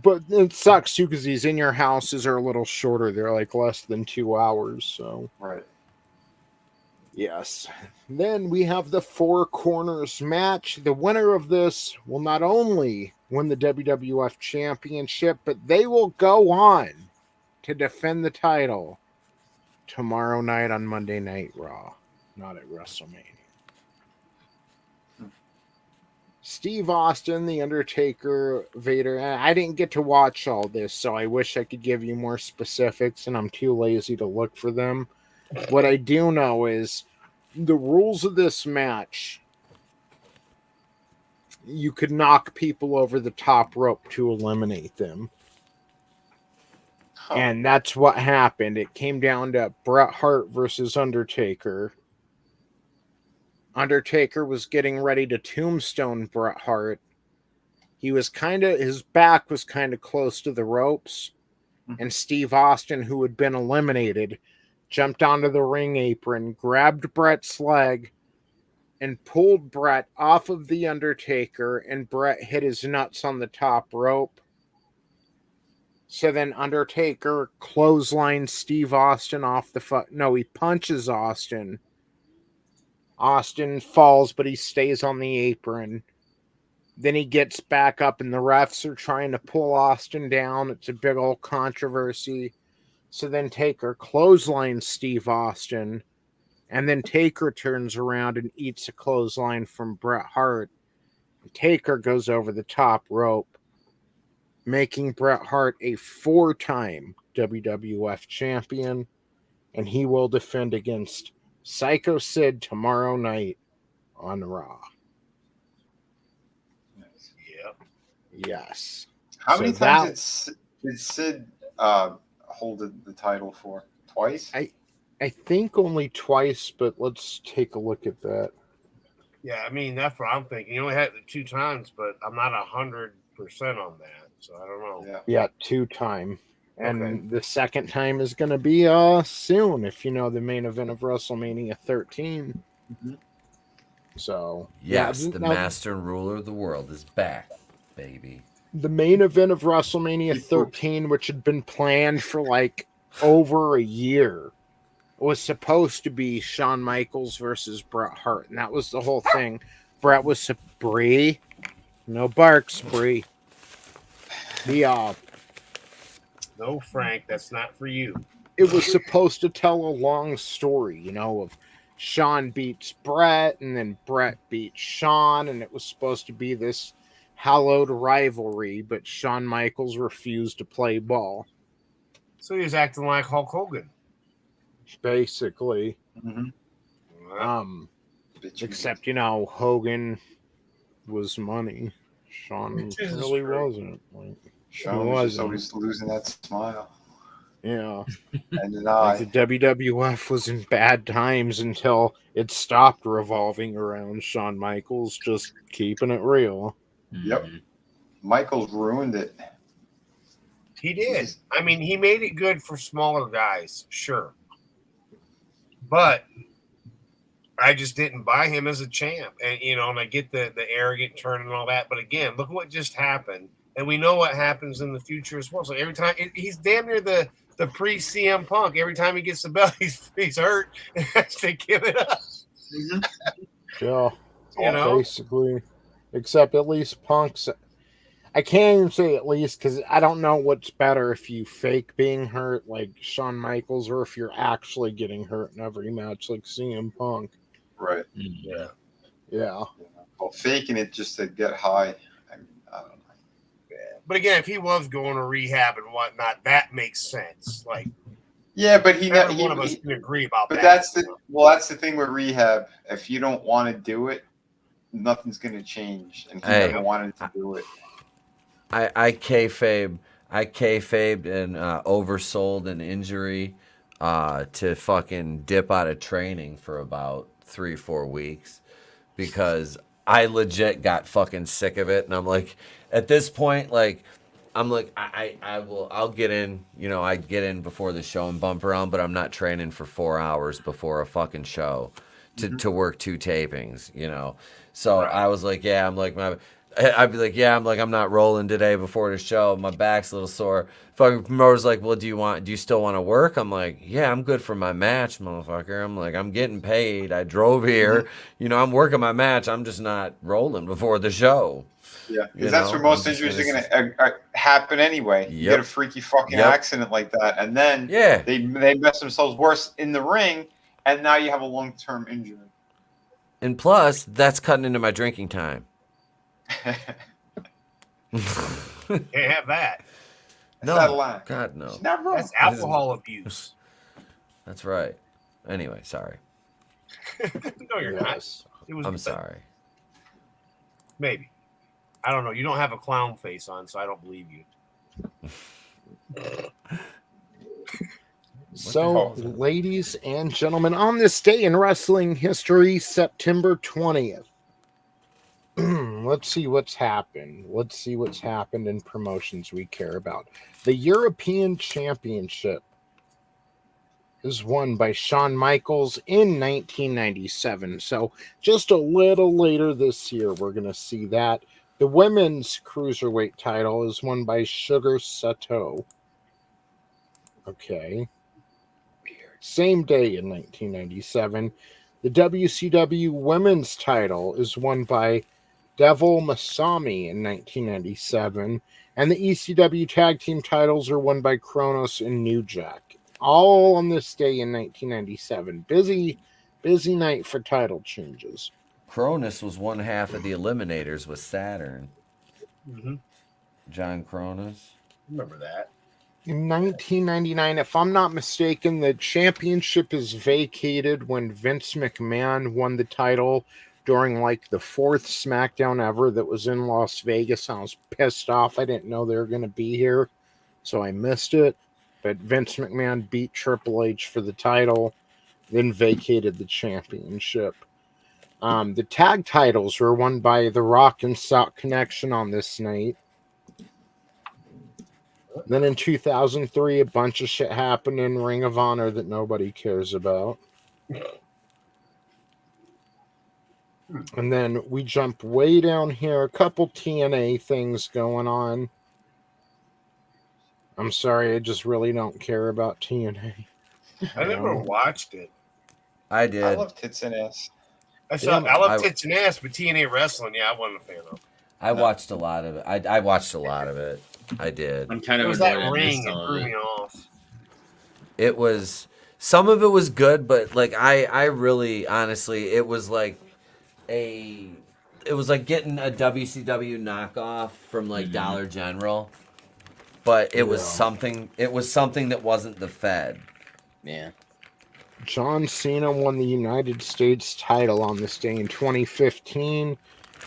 but it sucks too because these In Your Houses are a little shorter. They're like less than 2 hours. So, right. Yes. Then we have the Four Corners match. The winner of this will not only win the WWF Championship, but they will go on to defend the title tomorrow night on Monday Night Raw, not at WrestleMania. Steve Austin, The Undertaker, Vader. I didn't get to watch all this, so I wish I could give you more specifics, and I'm too lazy to look for them. What I do know is the rules of this match. You could knock people over the top rope to eliminate them. Huh. And that's what happened. It came down to Bret Hart versus Undertaker. Undertaker was getting ready to tombstone Bret Hart. His back was kind of close to the ropes. And Steve Austin, who had been eliminated, jumped onto the ring apron, grabbed Bret's leg, and pulled Bret off of the Undertaker, and Bret hit his nuts on the top rope. So then Undertaker clotheslined Steve Austin off the he punches Austin. Austin falls, but he stays on the apron. Then he gets back up, and the refs are trying to pull Austin down. It's a big old controversy. So then Taker clotheslines Steve Austin, and then Taker turns around and eats a clothesline from Bret Hart. And Taker goes over the top rope, making Bret Hart a 4-time WWF champion, and he will defend against Psycho Sid tomorrow night on Raw. Yep. Yes. How many times did Sid hold the title for? Twice? I think only twice, but let's take a look at that. Yeah, I mean, that's what I'm thinking. You only had it 2 times, but I'm not 100% on that, so I don't know. Yeah, 2-time. And Okay. the second time is going to be soon, if you know the main event of WrestleMania 13. Mm-hmm. So, yes, the master and ruler of the world is back, baby. The main event of WrestleMania 13, which had been planned for like over a year, was supposed to be Shawn Michaels versus Bret Hart. And that was the whole thing. Bret was Bree. No barks, Bree. No, Frank, that's not for you. It was supposed to tell a long story, of Shawn beats Bret, and then Bret beats Shawn, and it was supposed to be this hallowed rivalry, but Shawn Michaels refused to play ball. So he was acting like Hulk Hogan. Basically. Mm-hmm. Except, Hogan was money. Shawn really wasn't. Shawn was just always losing that smile. Yeah. And then the WWF was in bad times until it stopped revolving around Shawn Michaels, just keeping it real. Yep. Michaels ruined it. He did. I mean, he made it good for smaller guys, sure. But I just didn't buy him as a champ. And, and I get the arrogant turn and all that. But again, look what just happened. And we know what happens in the future as well. So every time he's damn near the pre-CM Punk. Every time he gets the belt, he's hurt and has to give it up. Yeah. Basically. Except at least Punk's. I can't even say at least because I don't know what's better if you fake being hurt like Shawn Michaels or if you're actually getting hurt in every match like CM Punk. Right. Yeah. Yeah. Well, faking it just to get high. I don't know. But again, if he was going to rehab and whatnot, that makes sense. Like, yeah, but one of us can agree about that. But that's the thing with rehab. If you don't want to do it, nothing's going to change, and he never wanted to do it. I kayfabed and oversold an injury to fucking dip out of training for about 3-4 weeks because I legit got fucking sick of it, and I'm like, at this point, like, I'm like, I'll get in, you know, I get in before the show and bump around, but I'm not training for 4 hours before a fucking show to work 2 tapings, you know. So I was like, yeah, I'm like, I'd be like, yeah, I'm not rolling today before the show. My back's a little sore. Fucking promoter's like, well, do you still want to work? I'm like, yeah, I'm good for my match, motherfucker. I'm like, I'm getting paid. I drove here. You know, I'm working my match. I'm just not rolling before the show. Yeah, because that's where most injuries are going to happen anyway. You get a freaky fucking accident like that, and then they mess themselves worse in the ring, and now you have a long-term injury. And plus, that's cutting into my drinking time. Can't have that. No, that a line? God, no. That's alcohol abuse. That's right. Anyway, sorry. No, you're not. I'm sorry. Maybe. I don't know. You don't have a clown face on, so I don't believe you. So, ladies and gentlemen, on this day in wrestling history, September 20th, let's see what's happened. Let's see what's happened in promotions we care about. The European Championship is won by Shawn Michaels in 1997. So, just a little later this year, we're going to see that. The women's cruiserweight title is won by Sugar Sato. Okay. Same day in 1997, the WCW women's title is won by Devil Masami in 1997, and the ECW tag team titles are won by Kronos and New Jack. All on this day in 1997. Busy night for title changes. Cronus was one half of the Eliminators with Saturn. John Cronus. Remember that. In 1999, if I'm not mistaken, the championship is vacated when Vince McMahon won the title during like the 4th SmackDown ever that was in Las Vegas. I was pissed off. I didn't know they were going to be here, so I missed it. But Vince McMahon beat Triple H for the title, then vacated the championship. The tag titles were won by The Rock and Sock Connection on this night. Then in 2003, a bunch of shit happened in Ring of Honor that nobody cares about. And then we jump way down here. A couple TNA things going on. I'm sorry, I just really don't care about TNA. I never watched it. I did. I love tits and ass. I love tits and ass, but TNA wrestling, I wasn't a fan of. I watched a lot of it. I watched a lot of it. I did. I'm kind of it was that ring that threw me off. It was, some of it was good, but like I really honestly, it was like getting a WCW knockoff from like Dollar General, but it was something that wasn't the Fed. Yeah. John Cena won the United States title on this day in 2015.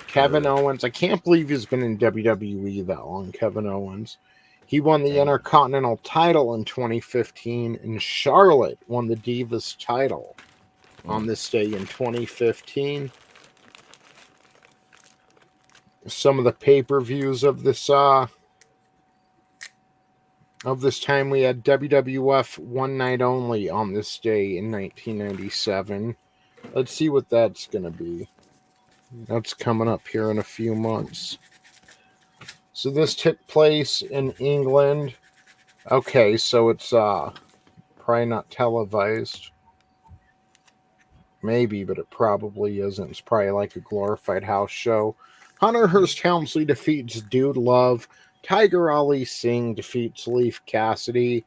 Kevin Owens, I can't believe he's been in WWE that long, Kevin Owens. He won the Intercontinental title in 2015, and Charlotte won the Divas title on this day in 2015. Some of the pay-per-views of this time, we had WWF One Night Only on this day in 1997. Let's see what that's going to be. That's coming up here in a few months. So this took place in England. Okay, so it's probably not televised. Maybe, but it probably isn't. It's probably like a glorified house show. Hunter Hearst Helmsley defeats Dude Love. Tiger Ali Singh defeats Leif Cassidy.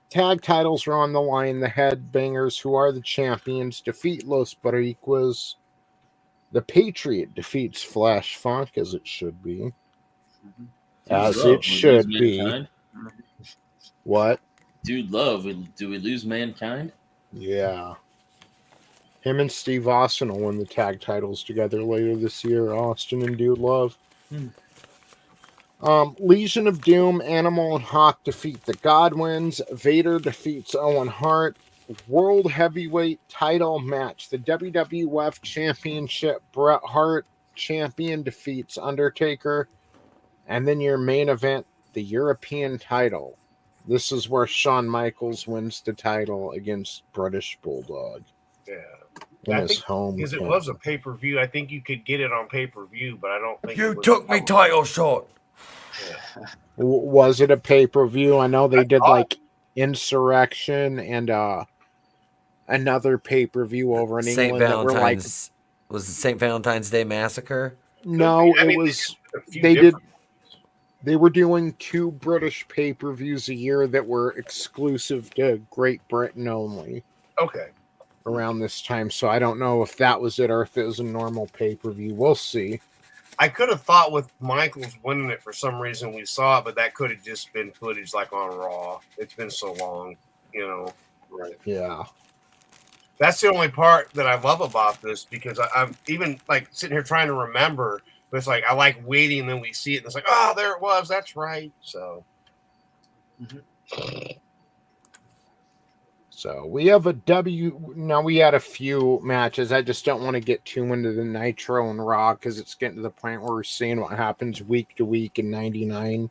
Tag titles are on the line. The Headbangers, who are the champions, defeat Los Boricuas. The Patriot defeats Flash Funk, as it should be. As it should be. What? Dude Love, do we lose Mankind? Yeah. Him and Steve Austin will win the tag titles together later this year. Austin and Dude Love. Legion of Doom, Animal, and Hawk defeat the Godwins. Vader defeats Owen Hart. World Heavyweight title match. The WWF Championship. Bret Hart champion defeats Undertaker. And then your main event, the European title. This is where Shawn Michaels wins the title against British Bulldog. Yeah. In his home. Because it was a pay-per-view. I think you could get it on pay-per-view, but I don't think you took me title shot. Yeah. Was it a pay-per-view? I know they did like Insurrection and another pay-per-view over in England that were like. Was it St. Valentine's Day Massacre? No, it was. They were doing 2 British pay-per-views a year that were exclusive to Great Britain only. Okay. Around this time, so I don't know if that was it or if it was a normal pay-per-view. We'll see. I could have thought with Michaels winning it for some reason we saw it, but that could have just been footage like on Raw. It's been so long, you know. Right. Yeah. That's the only part that I love about this because I'm even like sitting here trying to remember, but it's like I like waiting and then we see it and it's like, oh, there it was. That's right. So. So we have now we had a few matches. I just don't want to get too into the Nitro and Raw because it's getting to the point where we're seeing what happens week to week in 99.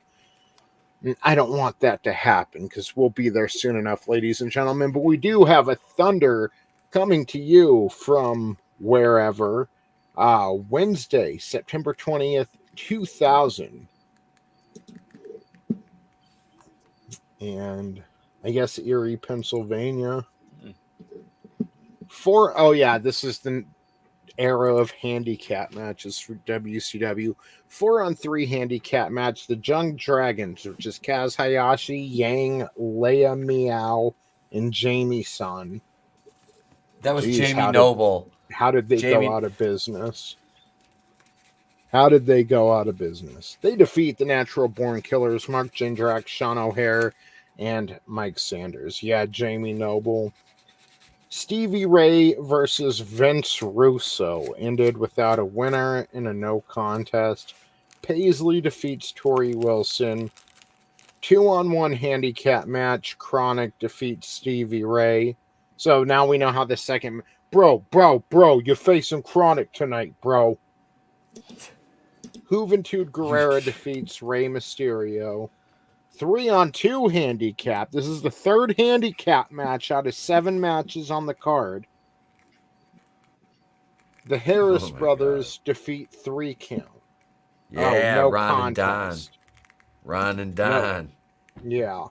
And I don't want that to happen because we'll be there soon enough, ladies and gentlemen. But we do have a Thunder coming to you from wherever. Wednesday, September 20th, 2000. And I guess Erie, Pennsylvania. This is the era of handicap matches for WCW. 4-on-3 handicap match. The Jung Dragons, which is Kaz Hayashi, Yang, Leia Meow, and Jamie Sun. That was Jamie Noble. How did they go out of business? How did they go out of business? They defeat the Natural Born Killers, Mark Jindrak, Sean O'Hare, and Mike Sanders. Yeah, Jamie Noble. Stevie Ray versus Vince Russo ended without a winner in a no contest. Paisley defeats Tori Wilson. 2-on-1 handicap match. Chronic defeats Stevie Ray. So now we know how the second... Bro, you're facing Chronic tonight, bro. Juventud Guerrera defeats Rey Mysterio. 3-on-2 handicap. This is the 3rd handicap match out of 7 matches on the card. The Harris brothers defeat 3 count. Yeah, no Ron contest. and Don. Ron and Don. No. Yeah.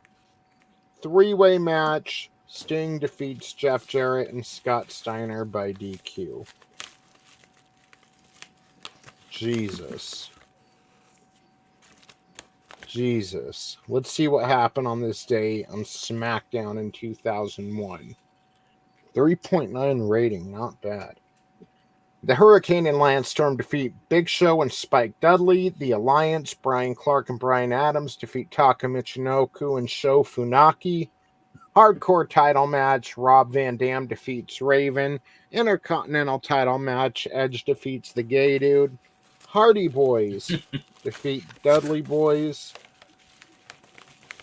3-way match. Sting defeats Jeff Jarrett and Scott Steiner by DQ. Jesus. Let's see what happened on this day on SmackDown in 2001. 3.9 rating, not bad. The Hurricane and Lance Storm defeat Big Show and Spike Dudley. The Alliance, Brian Clark and Brian Adams defeat Taka Michinoku and Sho Funaki. Hardcore title match, Rob Van Dam defeats Raven. Intercontinental title match, Edge defeats the Gay Dude. Hardy Boys defeat Dudley Boys.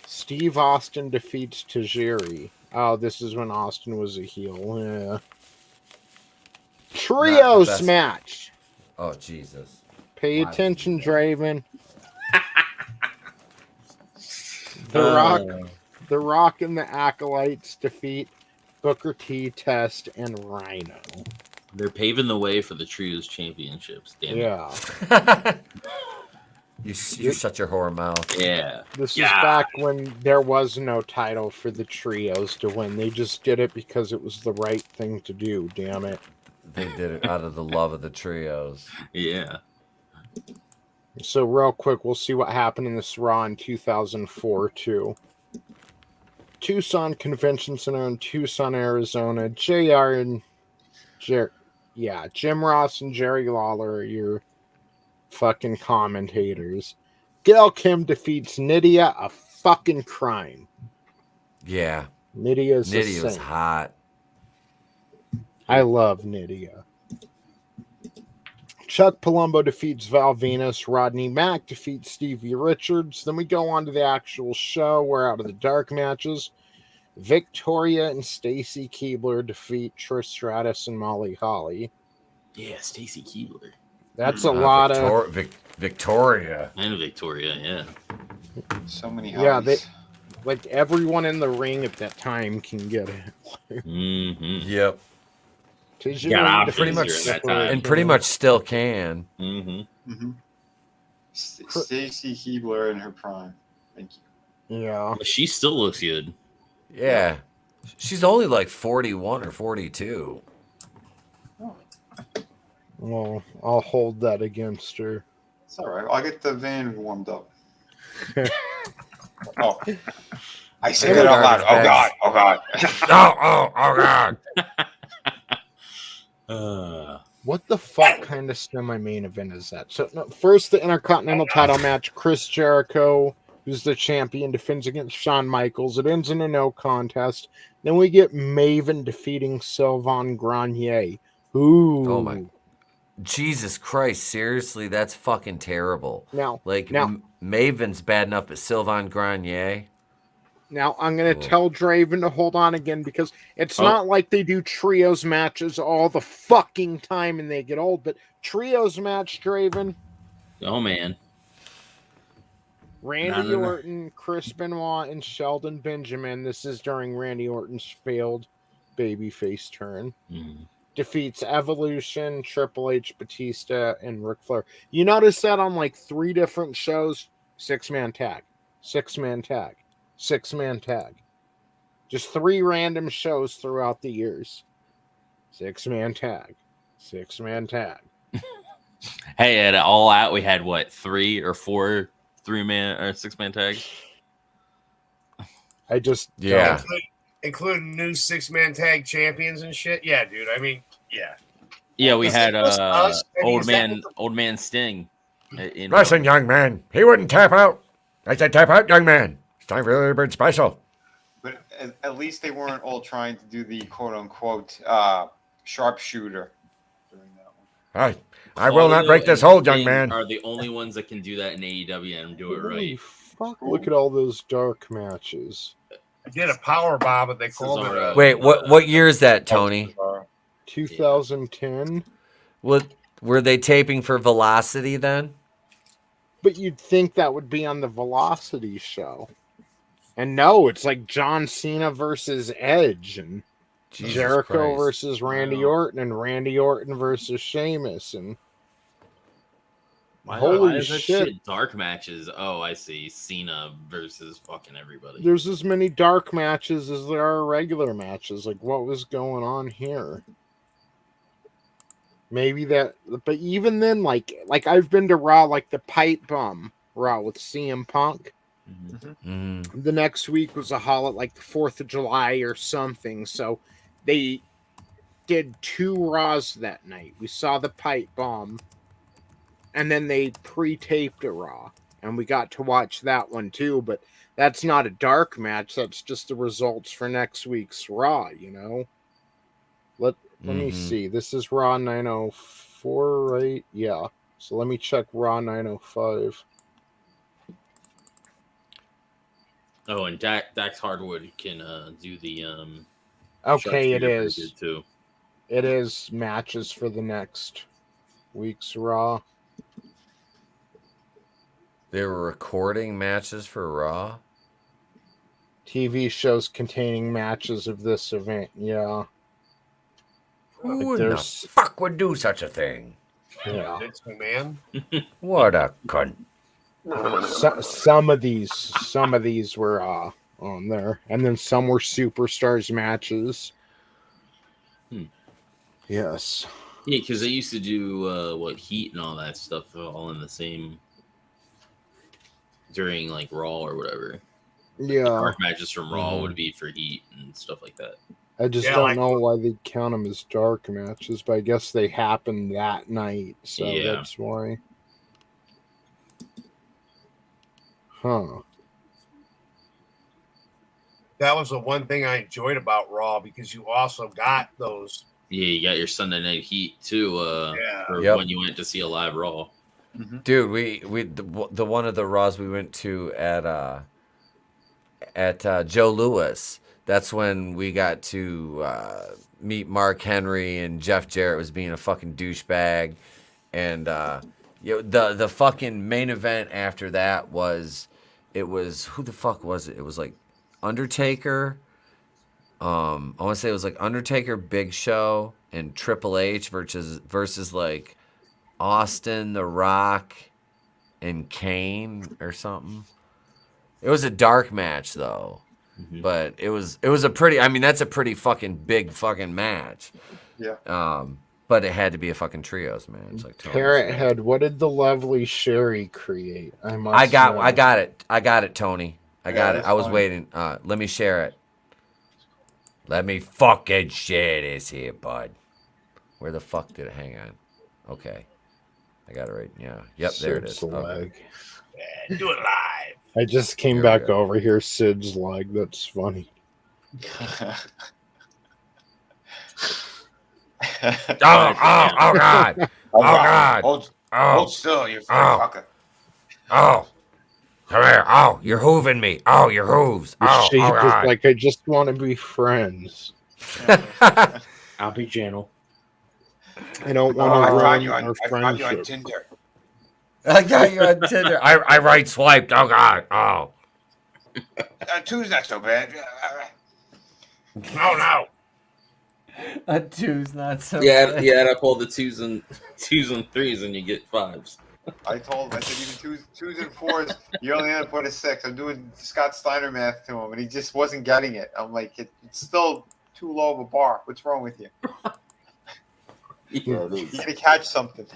Steve Austin defeats Tajiri. Oh, this is when Austin was a heel. Yeah. Trios match. Oh, Jesus. Pay attention, Draven. The Rock and the Acolytes defeat Booker T, Test, and Rhino. They're paving the way for the Trios Championships. Damn it. Yeah. You shut your whore mouth. Yeah. This is back when there was no title for the Trios to win. They just did it because it was the right thing to do, damn it. They did it out of the love of the Trios. Yeah. So real quick, we'll see what happened in this Raw in 2004, too. Tucson Convention Center in Tucson, Arizona. Jim Ross and Jerry Lawler are your fucking commentators. Gail Kim defeats Nydia, a fucking crime. Yeah. Nydia's hot. I love Nydia. Chuck Palumbo defeats Val Venus. Rodney Mack defeats Stevie Richards. Then we go on to the actual show. We're out of the dark matches. Victoria and Stacy Keibler defeat Trish Stratus and Molly Holly. Yeah, Stacy Keibler. That's a lot of Victoria. And Victoria, yeah. So many yeah. hobbies. Like everyone in the ring at that time can get it. Yep. Got options pretty much, during that time. and pretty much still can. Stacy Keebler in her prime. Thank you. Yeah. But she still looks good. Yeah. She's only like 41 or 42. Well, I'll hold that against her. It's all right. I'll get the van warmed up. Oh, I said that out loud. Oh God! Oh God! Oh God! What the fuck kind of semi-main event is that? So no, first, the Intercontinental title match: Chris Jericho, who's the champion, defends against Shawn Michaels. It ends in a no contest. Then we get Maven defeating Sylvain Grenier. Ooh! Oh my! Jesus Christ! Seriously, that's fucking terrible. Now, Maven's bad enough, but Sylvain Grenier. Now, I'm going to tell Draven to hold on again because it's not like they do trios matches all the fucking time and they get old, but trios match, Draven. Oh, man. Randy Orton, Chris Benoit, and Sheldon Benjamin. This is during Randy Orton's failed babyface turn. Defeats Evolution, Triple H, Batista, and Ric Flair. You notice that on like 3 different shows? 6-man tag. 6-man tag. 6-man tag. Just 3 random shows throughout the years. 6-man tag. 6-man tag. Hey, at All Out, we had what, 3 or 4 3-man or 6-man tags? I just including new 6-man tag champions and shit. Yeah, dude. I mean, yeah. Yeah, we had old man Sting. Listen, young man, he wouldn't tap out. I said tap out, young man. It's time for the bird special. But at least they weren't all trying to do the quote-unquote sharpshooter during that one. I will not break this hold, young man. Are the only ones that can do that in AEW and do it right. Fuck, look at all those dark matches. I did a power bomb, but they called it. Wait, what year is that, Tony? 2010. Were they taping for Velocity then? But you'd think that would be on the Velocity show. And no, it's like John Cena versus Edge and Jesus Jericho Christ. versus Randy Orton and Randy Orton versus Sheamus and Why holy is that shit. dark matches? Oh, I see. Cena versus fucking everybody. There's as many dark matches as there are regular matches. Like, what was going on here? Maybe that, but even then, like I've been to Raw, like the Pipe Bomb Raw with CM Punk. The next week was a holiday, like the 4th of July or something. So they did 2 Raws that night. We saw the Pipe Bomb, and then they pre-taped a Raw, and we got to watch that one too. But that's not a dark match. That's just the results for next week's Raw, you know? Let me see. This is Raw 904, right? Yeah. So let me check Raw 905. Oh, and Dax Hardwood can do the Okay, it sharpshooter is. too. It is matches for the next week's Raw. They were recording matches for Raw? TV shows containing matches of this event, yeah. Who in the fuck would do such a thing? Yeah. Vince McMahon. What a cunt. Some of these were on there, and then some were superstars matches. Yes. Yeah, because they used to do Heat and all that stuff all in the same during like Raw or whatever. Yeah. The dark matches from Raw would be for Heat and stuff like that. I just don't know why they count them as dark matches, but I guess they happened that night, so that's why. Huh. That was the one thing I enjoyed about Raw because you also got those. Yeah, you got your Sunday Night Heat too. For when you went to see a live Raw. Dude, we the one of the Raws we went to at Joe Louis. That's when we got to meet Mark Henry and Jeff Jarrett was being a fucking douchebag, And the fucking main event after that was, it was, who the fuck was it? It was like Undertaker. I want to say it was like Undertaker, Big Show, and Triple H versus like Austin, The Rock, and Kane or something. It was a dark match though, but it was a pretty. I mean, that's a pretty fucking big fucking match. Yeah. But it had to be a fucking trios match. Like Parrot Head, what did the lovely Sherry create? I got it, Tony. I got it. I was fine. waiting. Let me share it. Let me fucking share this here, bud. Where the fuck did it hang on? Okay. I got it right. Yeah. Yep, there it is. Sid's Okay. leg. Yeah, do it live. I just came Here we back go. over here. Sid's leg. That's funny. Oh God. Oh God. Hold still, you fucker. Oh. Come here. Oh, you're hooving me. Oh, your hooves. The Oh, shape oh is God. like I just want to be friends. I'll be gentle. I don't Oh, want to I found ruin you on our friendship. Tinder. I got you on Tinder. I right swiped. Oh God. Oh. Two's not so bad. Oh no. A two's not so Yeah, bad. yeah. I pull the twos and threes, and you get fives. I told him, I said, even twos and fours, you only end up with a 6. I'm doing Scott Steiner math to him, and he just wasn't getting it. I'm like, it's still too low of a bar. What's wrong with you? Yeah, it You is. gotta catch something.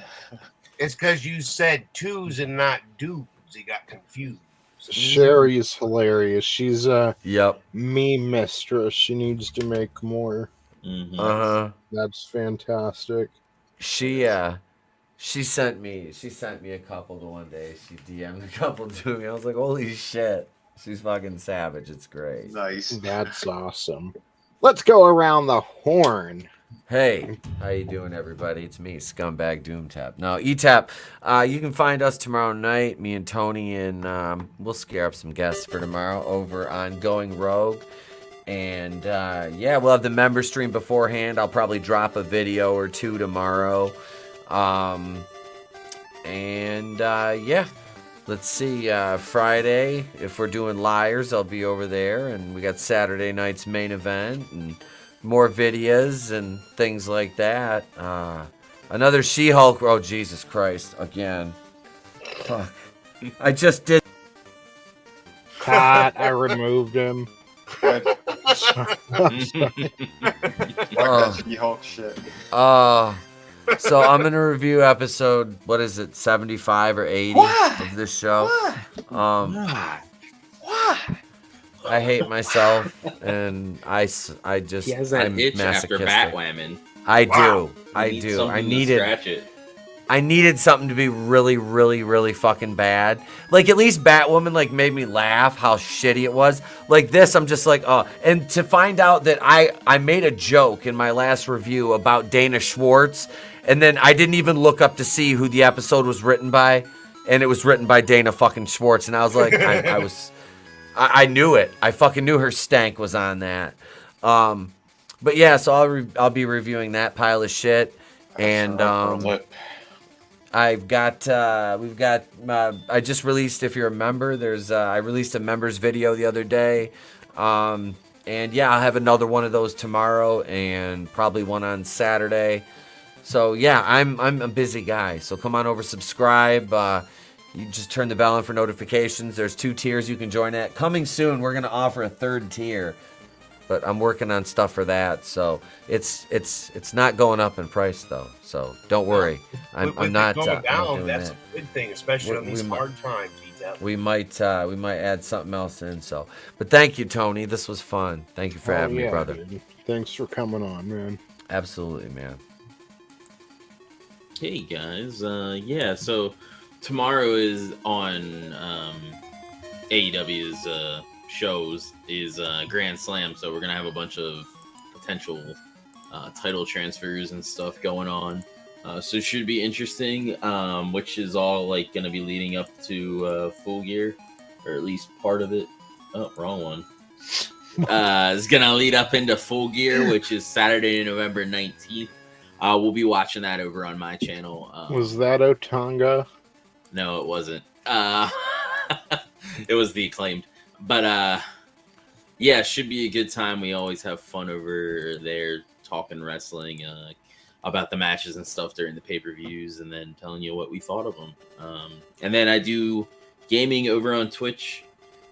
It's because you said twos and not dudes. He got confused. Sherry's hilarious. She's a Yep. meme mistress. She needs to make more. Mhm. Uh-huh. That's fantastic. She sent me a couple to one day. She DM'd a couple to me. I was like, holy shit. She's fucking savage. It's great. Nice. That's awesome. Let's go around the horn. Hey, how you doing, everybody? It's me, Scumbag Doomtap. No, Etep. You can find us tomorrow night, me and Tony, and we'll scare up some guests for tomorrow over on Going Rogue. And yeah, we'll have the member stream beforehand. I'll probably drop a video or two tomorrow. Yeah, let's see. Friday, if we're doing Liars, I'll be over there. And we got Saturday night's main event and more videos and things like that. Another She-Hulk. Oh, Jesus Christ. Again. Fuck. I just did. Cut. I removed him. Good. Oh. She-Hulk shit. So I'm gonna review episode, what is it, 75 or 80 of this show. I hate myself, and I just, He has that I'm itch after masochistic. Batwhamming. I Wow. do. I You need do. something I to needed. scratch it. I needed something to be really, really, really fucking bad. Like, at least Batwoman, like, made me laugh how shitty it was. Like, this, I'm just like, oh. And to find out that I made a joke in my last review about Dana Schwartz, and then I didn't even look up to see who the episode was written by, and it was written by Dana fucking Schwartz, and I was like, I knew it. I fucking knew her stank was on that. But yeah, so I'll be reviewing that pile of shit, and we've got I just released, if you're a member, I released a members video the other day. And yeah, I'll have another one of those tomorrow and probably one on Saturday. So yeah, I'm a busy guy. So come on over, subscribe. You just turn the bell on for notifications. There's 2 tiers you can join at. Coming soon, we're gonna offer a 3rd tier. But I'm working on stuff for that, so it's not going up in price though. So don't worry, I'm not going down. doing That's that. a good thing, especially on these hard times. Etep. We might add something else in. So, but thank you, Tony. This was fun. Thank you for having me, brother. Dude. Thanks for coming on, man. Absolutely, man. Hey guys, yeah. So tomorrow is on AEW's shows is Grand Slam, so we're gonna have a bunch of potential title transfers and stuff going on. So it should be interesting, which is all like gonna be leading up to Full Gear, or at least part of it. Oh, wrong one. It's gonna lead up into Full Gear, which is Saturday, November 19th. We'll be watching that over on my channel. Was that Otunga? No, it wasn't. It was the Acclaimed. But yeah, should be a good time. We always have fun over there talking wrestling, about the matches and stuff during the pay-per-views, and then telling you what we thought of them. And then I do gaming over on Twitch,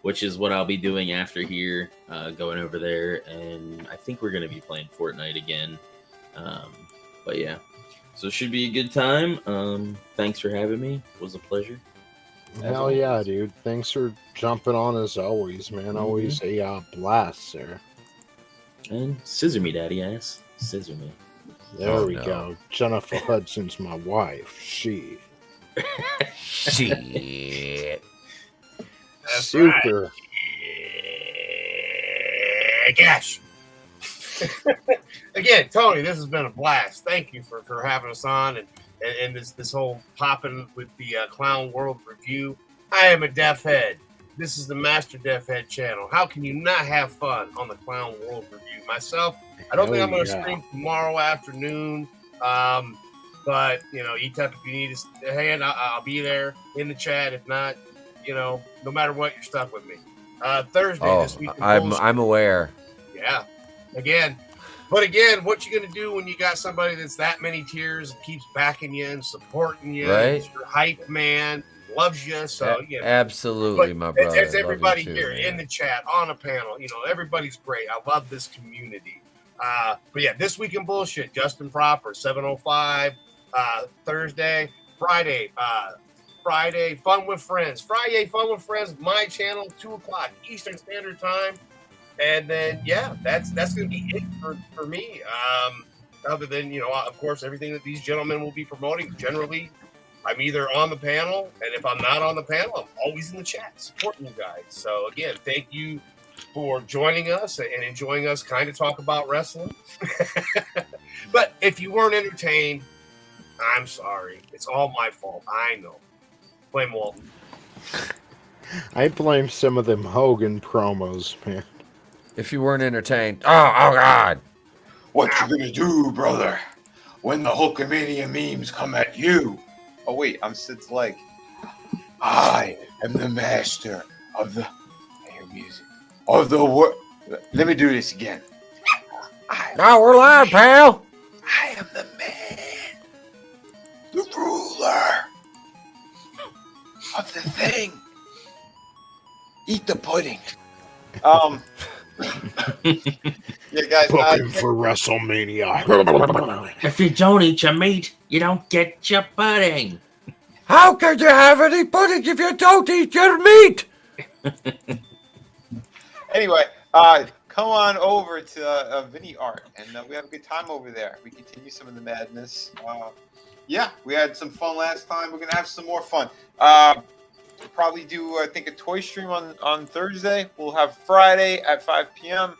which is what I'll be doing after here, going over there. And I think we're going to be playing Fortnite again. But yeah, so it should be a good time. Thanks for having me. It was a pleasure. Hell yeah, dude. Thanks for jumping on as always, man. Always a blast, sir. And scissor me, daddy ass. Scissor me. There we go. Jennifer Hudson's my wife. Shit. Super. Right. Gosh. Again, Tony, this has been a blast. Thank you for having us on and this whole popping with the Clown World Review. I am a deaf head. This is the Master Deaf Head channel. How can you not have fun on the Clown World Review? Myself, I don't think I'm going to stream tomorrow afternoon. But, Etep, if you need a hand, I'll be there in the chat. If not, no matter what, you're stuck with me. Thursday this week. I'm aware. Yeah. Again, what you gonna do when you got somebody that's that many tiers and keeps backing you and supporting you? Right. Your hype man, loves you. So absolutely, my brother. It's everybody here in the chat, on a panel. Everybody's great. I love this community. But yeah, This Week in Bullshit, Justin Proper, 7:05. Thursday, Friday, Fun with Friends. Friday, Fun with Friends, my channel, 2:00 Eastern Standard Time. And then, that's going to be it for me. Other than, of course, everything that these gentlemen will be promoting. Generally, I'm either on the panel, and if I'm not on the panel, I'm always in the chat supporting you guys. So, again, thank you for joining us and enjoying us kind of talk about wrestling. But if you weren't entertained, I'm sorry. It's all my fault. I know. Blame Walton. I blame some of them Hogan promos, man. If you weren't entertained. Oh God. What you gonna do, brother, when the Hulkamania memes come at you? Oh, wait, I'm Sid's leg. I am the master of the... I hear music. Of the world. Let me do this again. No, we're live, pal. I am the man. The ruler of the thing. Eat the pudding. Yeah, guys. Booking for WrestleMania. If you don't eat your meat, you don't get your pudding. How could you have any pudding if you don't eat your meat? Anyway, come on over to VinnieArt, and we have a good time over there. We continue some of the madness. Yeah, we had some fun last time. We're gonna have some more fun. We'll probably do, I think, a toy stream on Thursday. We'll have Friday at 5 p.m.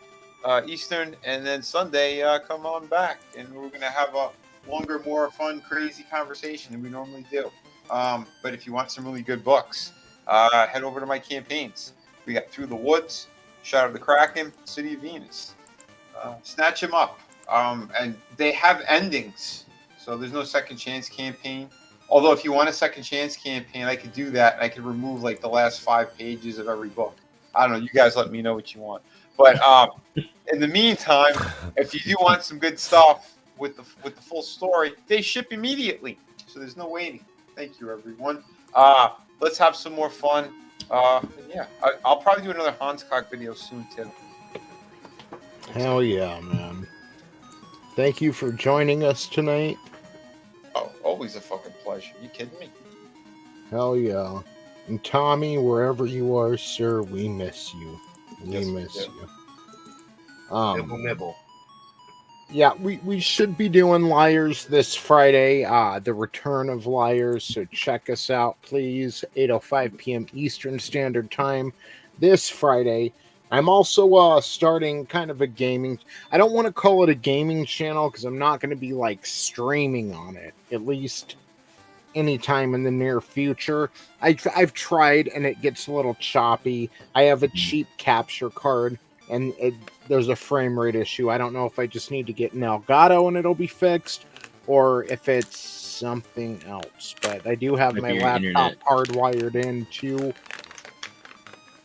Eastern, and then Sunday, come on back, and we're gonna have a longer, more fun, crazy conversation than we normally do. But if you want some really good books, head over to my campaigns. We got Through the Woods, Shadow of the Kraken, City of Venus. Snatch them up. And they have endings, so there's no second chance campaign. Although if you want a second chance campaign, I could do that. I could remove like the last 5 pages of every book. I don't know. You guys let me know what you want. But in the meantime, if you do want some good stuff with the full story, they ship immediately, so there's no waiting. Thank you, everyone. Let's have some more fun. Yeah, I'll probably do another Hanscock video soon too. Hell yeah, man. Thank you for joining us tonight. Oh, always a fucking pleasure. You kidding me? Hell yeah. And Tommy, wherever you are, sir, we miss you. We miss you. Nibble. Yeah, we should be doing Liars this Friday, the return of Liars, so check us out, please. 8:05 p.m. Eastern Standard Time this Friday. I'm also starting kind of a gaming... I don't want to call it a gaming channel because I'm not going to be, like, streaming on it, at least anytime in the near future. I've tried, and it gets a little choppy. I have a cheap capture card, and there's a frame rate issue. I don't know if I just need to get an Elgato and it'll be fixed, or if it's something else. But I do have Might my be your laptop internet. hardwired into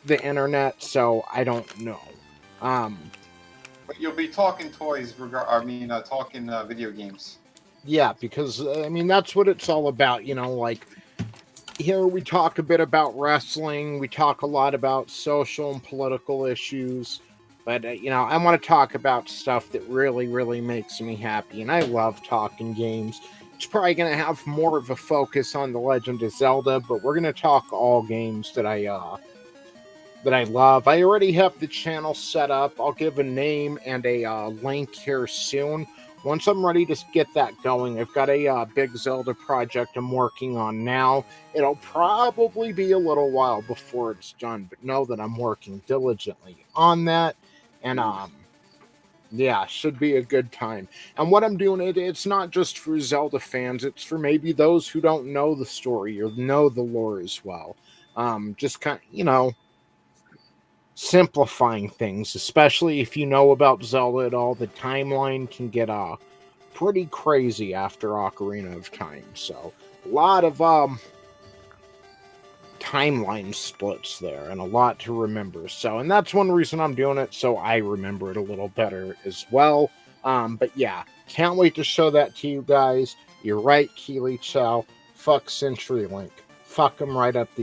the internet, so I don't know. But you'll be talking toys, talking video games. Yeah, because I mean that's what it's all about, you know. Like here we talk a bit about wrestling, we talk a lot about social and political issues, but you know, I want to talk about stuff that really makes me happy, and I love talking games. It's probably going to have more of a focus on The Legend of Zelda, but we're going to talk all games that I love. I already have the channel set up. I'll give a name and a link here soon. Once I'm ready to get that going, I've got a big Zelda project I'm working on now. It'll probably be a little while before it's done, but know that I'm working diligently on that. And yeah, should be a good time. And what I'm doing, it's not just for Zelda fans. It's for maybe those who don't know the story or know the lore as well. Just kind of, you know, simplifying things, especially if you know about Zelda at all. The timeline can get pretty crazy after Ocarina of Time. So a lot of timeline splits there and a lot to remember. So, and that's one reason I'm doing it, so I remember it a little better as well. But yeah, can't wait to show that to you guys. You're right, Keely Chow. Fuck CenturyLink. Fuck them right up the